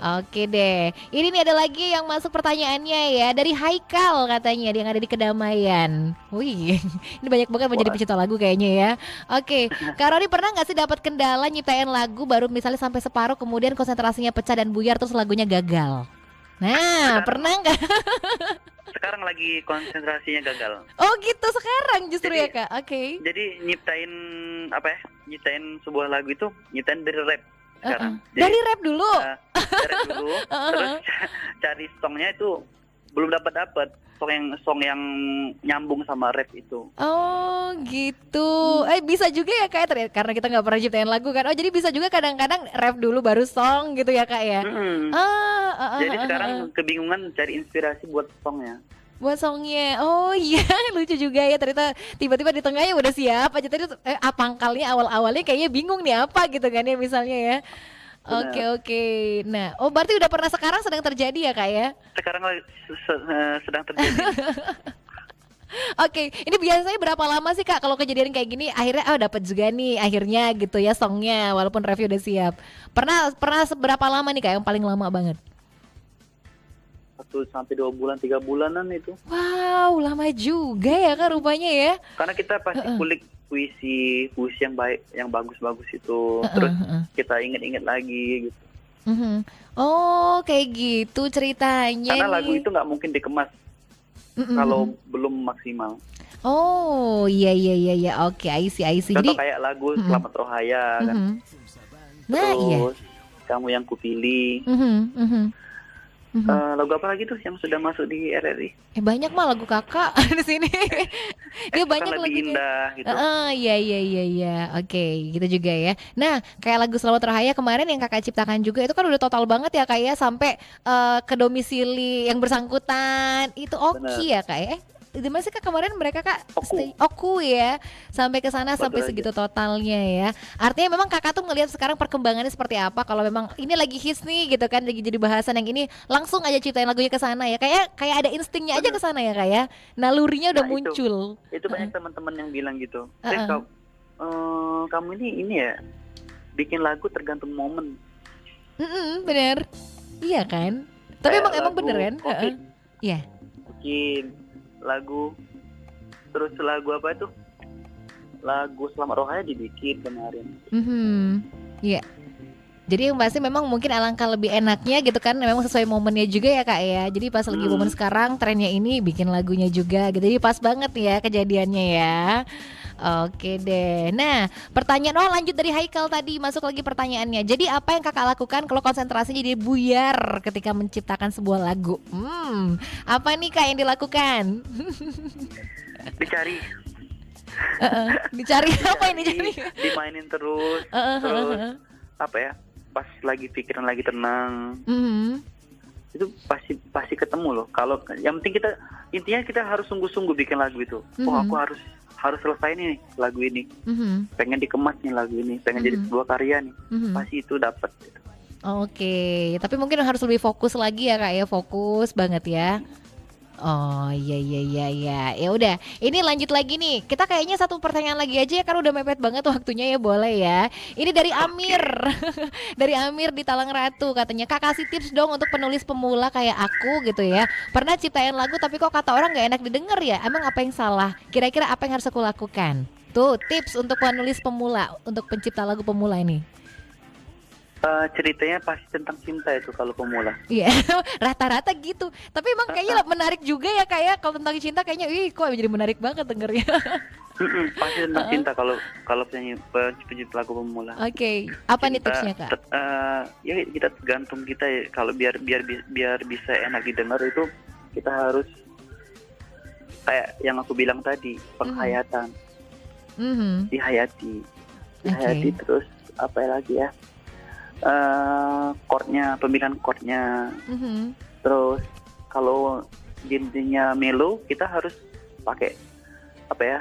Speaker 5: Oke deh, ini nih ada lagi yang masuk pertanyaannya ya, dari Haikal katanya, dia yang ada di Kedamaian. Wih, ini banyak banget menjadi pecinta lagu kayaknya ya. Oke, Kak Roni pernah gak sih dapat kendala nyiptain lagu baru misalnya sampai separuh kemudian konsentrasinya pecah dan buyar terus lagunya gagal? Nah, pernah gak?
Speaker 14: Sekarang lagi konsentrasinya gagal.
Speaker 5: Oh gitu, sekarang justru ya Kak, oke.
Speaker 14: Jadi nyiptain sebuah lagu itu nyiptain dari rap. Sekarang.
Speaker 5: Dari rap dulu.
Speaker 14: Terus cari songnya itu belum dapat song yang nyambung sama rap itu.
Speaker 5: Oh gitu. Bisa juga ya Kak karena kita nggak pernah ciptain lagu kan. Oh jadi bisa juga kadang-kadang rap dulu baru song gitu ya Kak ya.
Speaker 14: Jadi sekarang kebingungan cari inspirasi buat songnya.
Speaker 5: Oh iya, lucu juga ya, ternyata tiba-tiba di tengahnya udah siap aja tadi pangkalnya awalnya kayaknya bingung nih apa gitu kan ya misalnya ya. Oke. Nah, berarti udah pernah sekarang sedang terjadi ya Kak ya?
Speaker 14: Sekarang sedang terjadi.
Speaker 5: Oke, ini biasanya berapa lama sih Kak kalau kejadian kayak gini akhirnya dapat juga nih akhirnya gitu ya songnya walaupun review udah siap. Pernah seberapa lama nih Kak yang paling lama banget?
Speaker 14: 1 sampai 2 bulan, 3 bulanan itu.
Speaker 5: Wow, lama juga ya Kak rupanya ya.
Speaker 14: Karena kita pasti kulik puisi yang baik, yang bagus-bagus itu. Terus kita inget-inget lagi gitu.
Speaker 5: Oh, kayak gitu ceritanya.
Speaker 14: Karena lagu itu nggak mungkin dikemas kalau belum maksimal.
Speaker 5: Oh, iya. Oke, I see.
Speaker 14: Contoh kayak lagu Selamat Rohaya kan.
Speaker 5: Nah,
Speaker 14: terus Kamu Yang Kupilih. Lagu apa lagi tuh yang sudah masuk di RRI?
Speaker 5: Banyak mah lagu kakak di sini. Dia banyak lagunya.
Speaker 14: Indah gitu.
Speaker 5: Iya. Oke, gitu juga ya. Nah, kayak lagu Selamat Rohaya kemarin yang kakak ciptakan juga itu kan udah total banget ya Kak ya sampai ke domisili yang bersangkutan. Itu oke ya Kak ya? di mana sih Kak kemarin mereka Kak Oku ya, sampai ke sana sampai segitu totalnya ya. Artinya memang Kakak tuh ngelihat sekarang perkembangannya seperti apa. Kalau memang ini lagi hits nih gitu kan, lagi jadi bahasan yang ini, langsung aja ciptain lagunya ke sana ya. Kayak ada instingnya aja ke sana ya Kak ya. Nalurinya udah muncul.
Speaker 14: Itu banyak teman-teman yang bilang gitu. Kamu ini ya bikin lagu tergantung momen.
Speaker 5: Bener. Iya kan? Tapi emang bener kan? Iya.
Speaker 14: Bikin lagu, terus lagu apa itu? Lagu Selamat Rohaya dibikin kemarin.
Speaker 5: Iya. Jadi yang pasti memang mungkin alangkah lebih enaknya gitu kan, memang sesuai momennya juga ya Kak ya. Jadi pas lagi momen sekarang trennya ini bikin lagunya juga gitu. Jadi pas banget ya kejadiannya ya. Oke deh. Nah, pertanyaan lanjut dari Haikal tadi, masuk lagi pertanyaannya. Jadi apa yang Kakak lakukan kalau konsentrasinya jadi buyar ketika menciptakan sebuah lagu? Apa nih Kak yang dilakukan?
Speaker 14: Dicari.
Speaker 5: Dicari apa ini dicari?
Speaker 14: Dimainin terus. Terus apa ya? Pas lagi pikiran lagi tenang. Itu pasti ketemu loh. Kalau yang penting intinya kita harus sungguh-sungguh bikin lagu itu. Aku harus selesai nih lagu ini. Pengen dikemas nih lagu ini, pengen jadi sebuah karya nih. Pasti itu dapat gitu.
Speaker 5: Oke, tapi mungkin harus lebih fokus lagi ya Kak ya, fokus banget ya. Oh iya. Ya udah, ini lanjut lagi nih. Kita kayaknya satu pertanyaan lagi aja ya, karena udah mepet banget waktunya ya, boleh ya. Ini dari Amir. Dari Amir di Talang Ratu, katanya Kak kasih tips dong untuk penulis pemula kayak aku gitu ya. Pernah ciptain lagu tapi kok kata orang gak enak didengar ya. Emang apa yang salah? Kira-kira apa yang harus aku lakukan? Tuh tips untuk penulis pemula, untuk pencipta lagu pemula ini.
Speaker 14: Ceritanya pasti tentang cinta itu kalau pemula.
Speaker 5: Iya, rata-rata gitu. Tapi emang kayaknya menarik juga ya kayak kalau tentang cinta kayaknya, kok jadi menarik banget dengernya.
Speaker 14: Pasti tentang cinta kalau pencipta lagu pemula.
Speaker 5: Oke, apa nih tipsnya Kak?
Speaker 14: Ya kita tergantung kita ya. Kalau biar bisa enak didengar itu kita harus kayak yang aku bilang tadi, penghayatan. Dihayati terus apa lagi ya? Chordnya, pemilihan chordnya. Terus kalau genrenya melo kita harus pakai apa ya?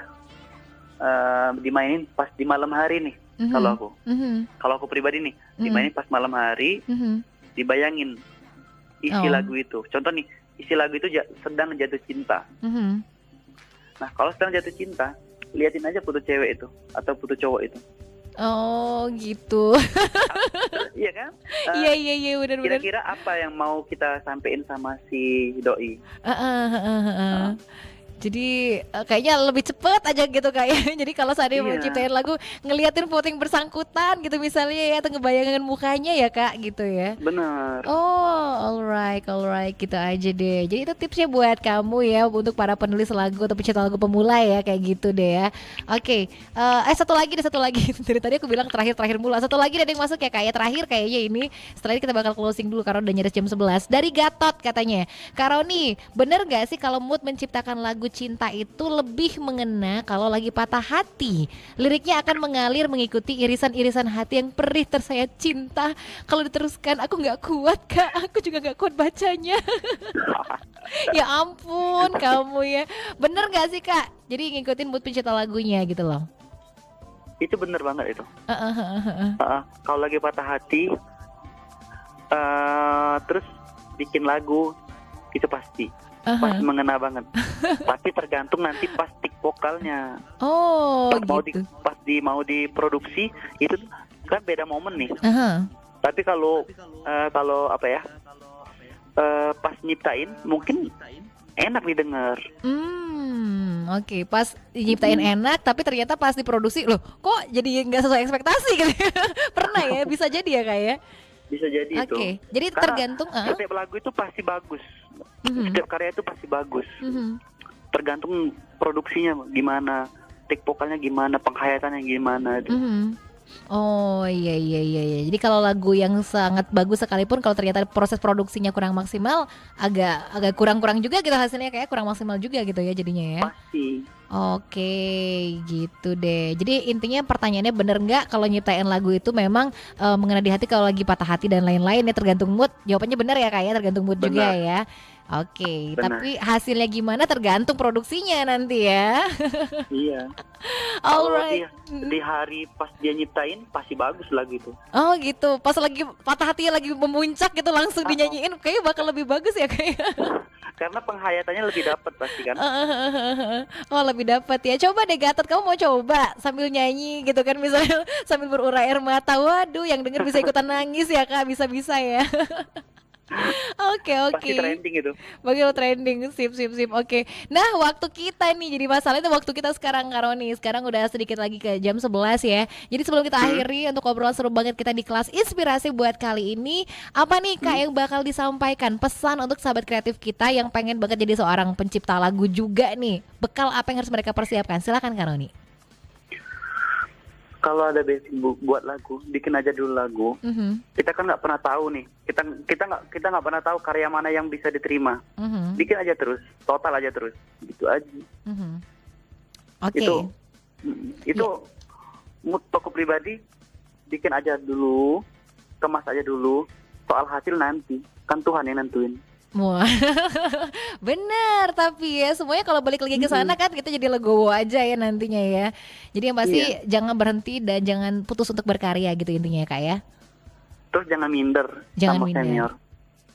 Speaker 14: Dimainin pas di malam hari nih. Kalau aku pribadi nih, dimainin pas malam hari, dibayangin isi lagu itu. Contoh nih, isi lagu itu sedang jatuh cinta. Nah, kalau sedang jatuh cinta, liatin aja foto cewek itu atau foto cowok itu.
Speaker 5: Oh gitu.
Speaker 14: Iya kan?
Speaker 5: Iya benar-benar.
Speaker 14: Kira-kira apa yang mau kita sampein sama si doi?
Speaker 5: Jadi kayaknya lebih cepet aja gitu kayak. Jadi kalau seandainya mau ciptain lagu, ngeliatin foto yang bersangkutan gitu misalnya ya, atau ngebayangin mukanya ya Kak gitu ya.
Speaker 14: Benar.
Speaker 5: Oh, alright gitu aja deh. Jadi itu tipsnya buat kamu ya, untuk para penulis lagu atau pencipta lagu pemula ya, kayak gitu deh ya. Oke, satu lagi. Dari tadi aku bilang terakhir mulu. Satu lagi ada yang masuk ya Kak ya, terakhir kayaknya ini. Setelah ini kita bakal closing dulu karena udah nyaris jam 11. Dari Gatot katanya, Kak Roni, bener gak sih kalau mood menciptakan lagu cinta itu lebih mengena kalau lagi patah hati? Liriknya akan mengalir mengikuti irisan-irisan hati yang perih tersayat cinta. Kalau diteruskan aku gak kuat Kak, aku juga gak kuat bacanya. Ya ampun kamu ya. Bener gak sih Kak? Jadi ngikutin mood pencipta lagunya gitu loh.
Speaker 14: Itu bener banget itu. Kalau lagi patah hati, terus bikin lagu, itu pasti mengena banget. Pasti tergantung nanti pas tik vokalnya.
Speaker 5: Oh gitu.
Speaker 14: Pas mau diproduksi itu kan beda momen nih. Tapi kalau apa ya, pas nyiptain mungkin enak didengar.
Speaker 5: Oke, pas nyiptain enak, tapi ternyata pas diproduksi loh, kok jadi nggak sesuai ekspektasi gitu. Pernah ya, bisa jadi ya Kak ya.
Speaker 14: Bisa jadi itu.
Speaker 5: Oke, jadi
Speaker 14: karena
Speaker 5: tergantung.
Speaker 14: Setiap lagu itu pasti bagus. Setiap karya itu pasti bagus. Tergantung produksinya gimana, take vokalnya gimana, penghayatannya gimana.
Speaker 5: Oh iya. Jadi kalau lagu yang sangat bagus sekalipun, kalau ternyata proses produksinya kurang maksimal, agak kurang juga gitu hasilnya, kayak kurang maksimal juga gitu ya jadinya ya.
Speaker 14: Pasti.
Speaker 5: Oke, gitu deh. Jadi intinya pertanyaannya, bener nggak kalau nyiptain lagu itu memang mengena di hati kalau lagi patah hati dan lain-lain ya, tergantung mood. Jawabannya bener ya Kak ya, tergantung mood juga ya. Oke,
Speaker 14: Benar.
Speaker 5: tapi hasilnya gimana tergantung produksinya nanti ya.
Speaker 14: Iya. Kalau
Speaker 5: Alright.
Speaker 14: di hari pas dia nyiptain pasti bagus lagu itu.
Speaker 5: Oh gitu, pas lagi patah hatinya lagi memuncak gitu langsung dinyanyiin, kayaknya bakal lebih bagus ya kayaknya.
Speaker 14: Karena penghayatannya lebih dapat pasti kan.
Speaker 5: Oh lebih dapat ya. Coba deh Gatot, kamu mau coba sambil nyanyi gitu kan, misalnya sambil berurai air mata. Waduh, yang denger bisa ikutan nangis ya Kak, bisa-bisa ya. Oke.
Speaker 14: Pasti trending itu.
Speaker 5: Bakal trending, sip. Oke. Nah, waktu kita nih jadi masalah itu waktu kita sekarang Kak Roni. Sekarang udah sedikit lagi ke jam 11 ya. Jadi sebelum kita akhiri untuk obrolan seru banget kita di kelas inspirasi buat kali ini, apa nih Kak yang bakal disampaikan pesan untuk sahabat kreatif kita yang pengen banget jadi seorang pencipta lagu juga nih? Bekal apa yang harus mereka persiapkan? Silakan Kak Roni.
Speaker 14: Kalau ada basic buat lagu, bikin aja dulu lagu. Kita kan nggak pernah tahu nih. Kita nggak pernah tahu karya mana yang bisa diterima. Bikin aja terus, total aja terus, gitu aja.
Speaker 5: Oke.
Speaker 14: Itu mood toko pribadi, bikin aja dulu, kemas aja dulu. Soal hasil nanti, kan Tuhan yang nentuin.
Speaker 5: Wah, bener. Tapi ya semuanya kalau balik lagi ke sana kan kita jadi legowo aja ya nantinya ya. Jadi yang pasti jangan berhenti dan jangan putus untuk berkarya gitu intinya ya Kak ya.
Speaker 14: Terus jangan minder sama senior.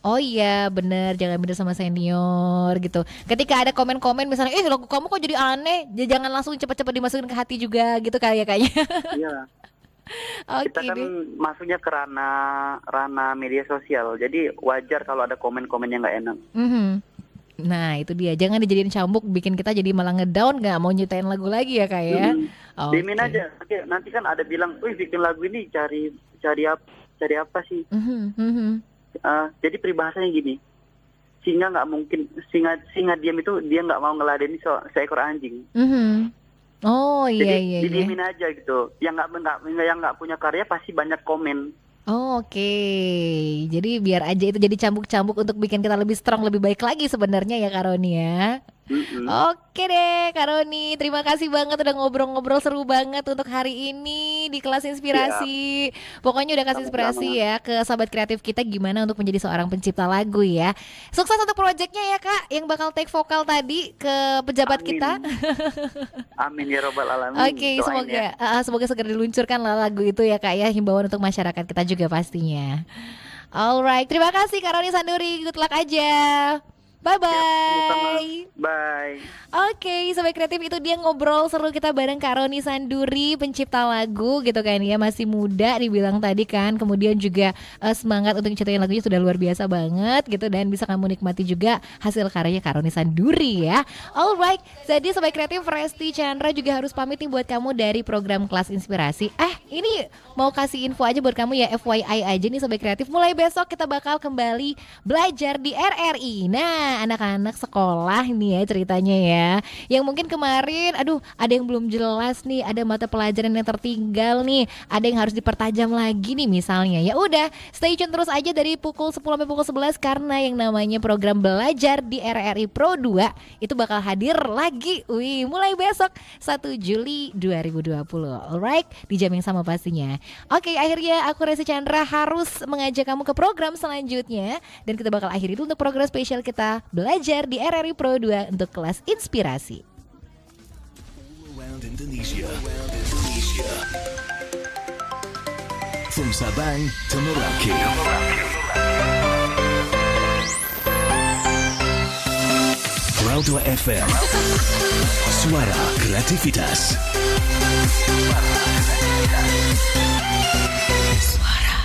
Speaker 5: Oh iya bener, jangan minder sama senior gitu. Ketika ada komen-komen misalnya, lagu kamu kok jadi aneh, jangan langsung cepat-cepat dimasukin ke hati juga gitu kayaknya.
Speaker 14: Iya. Kita kan masuknya ke ranah media sosial, jadi wajar kalau ada komen-komen yang nggak enak.
Speaker 5: Nah itu dia, jangan dijadiin cambuk bikin kita jadi malah ngedown, nggak mau nyiptain lagu lagi ya Kak ya.
Speaker 14: Dimin aja, nanti kan ada bilang, bikin lagu ini cari apa sih? Jadi peribahasanya gini, singa nggak mungkin singa diam itu dia nggak mau ngeladeni seekor anjing.
Speaker 5: Oh iya.
Speaker 14: Jadi didiemin aja gitu. Yang nggak punya karya pasti banyak komen.
Speaker 5: Oh, oke. Jadi biar aja itu jadi cambuk-cambuk untuk bikin kita lebih strong, lebih baik lagi sebenarnya ya Kak Roni ya. Oke deh Kak Roni, terima kasih banget udah ngobrol-ngobrol seru banget untuk hari ini di kelas inspirasi. Pokoknya udah kasih inspirasi ya ke sahabat kreatif kita gimana untuk menjadi seorang pencipta lagu ya. Sukses untuk proyeknya ya Kak, yang bakal take vokal tadi ke pejabat kita.
Speaker 14: Amin ya robbal alamin.
Speaker 5: Oke, semoga segera diluncurkan lah lagu itu ya Kak ya, himbauan untuk masyarakat kita juga pastinya. Alright, terima kasih Kak Roni Sanduri, good luck aja. Bye-bye.
Speaker 14: Bye.
Speaker 5: Oke, Sobat Kreatif, itu dia ngobrol seru kita bareng Kak Roni Sanduri, pencipta lagu gitu kan ya. Masih muda dibilang tadi kan. Kemudian juga semangat untuk menciptakan lagunya sudah luar biasa banget gitu. Dan bisa kamu nikmati juga hasil karyanya Kak Roni Sanduri ya. Alright, jadi Sobat Kreatif, Resti Chandra juga harus pamit nih buat kamu dari program Kelas Inspirasi. Ini mau kasih info aja buat kamu ya, FYI aja nih Sobat Kreatif. Mulai besok kita bakal kembali belajar di RRI. Nah, anak-anak sekolah nih ya ceritanya ya, yang mungkin kemarin ada yang belum jelas nih, ada mata pelajaran yang tertinggal nih, ada yang harus dipertajam lagi nih misalnya. Ya udah, stay tune terus aja dari pukul 10 sampai pukul 11 karena yang namanya program belajar di RRI Pro 2 itu bakal hadir lagi. Mulai besok 1 Juli 2020. Alright, di jam yang sama pastinya. Oke, akhirnya aku Resti Chandra harus mengajak kamu ke program selanjutnya dan kita bakal akhiri dulu untuk program spesial kita belajar di RRI Pro 2 untuk kelas inspirasi.
Speaker 3: Around Indonesia. From Sabang to Merauke. Pro 2 FM. Suara kreativitas.
Speaker 16: Suara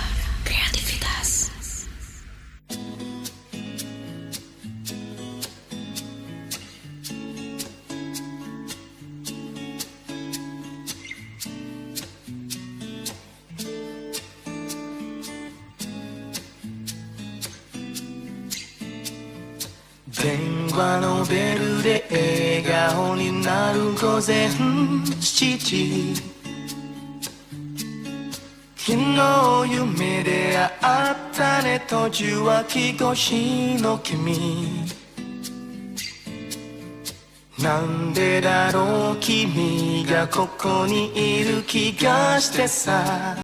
Speaker 16: kreativitas.
Speaker 6: 電話のベルで笑顔になる午前7時昨日夢で会ったねと受話器越しの君なんでだろう君がここにいる気がしてさ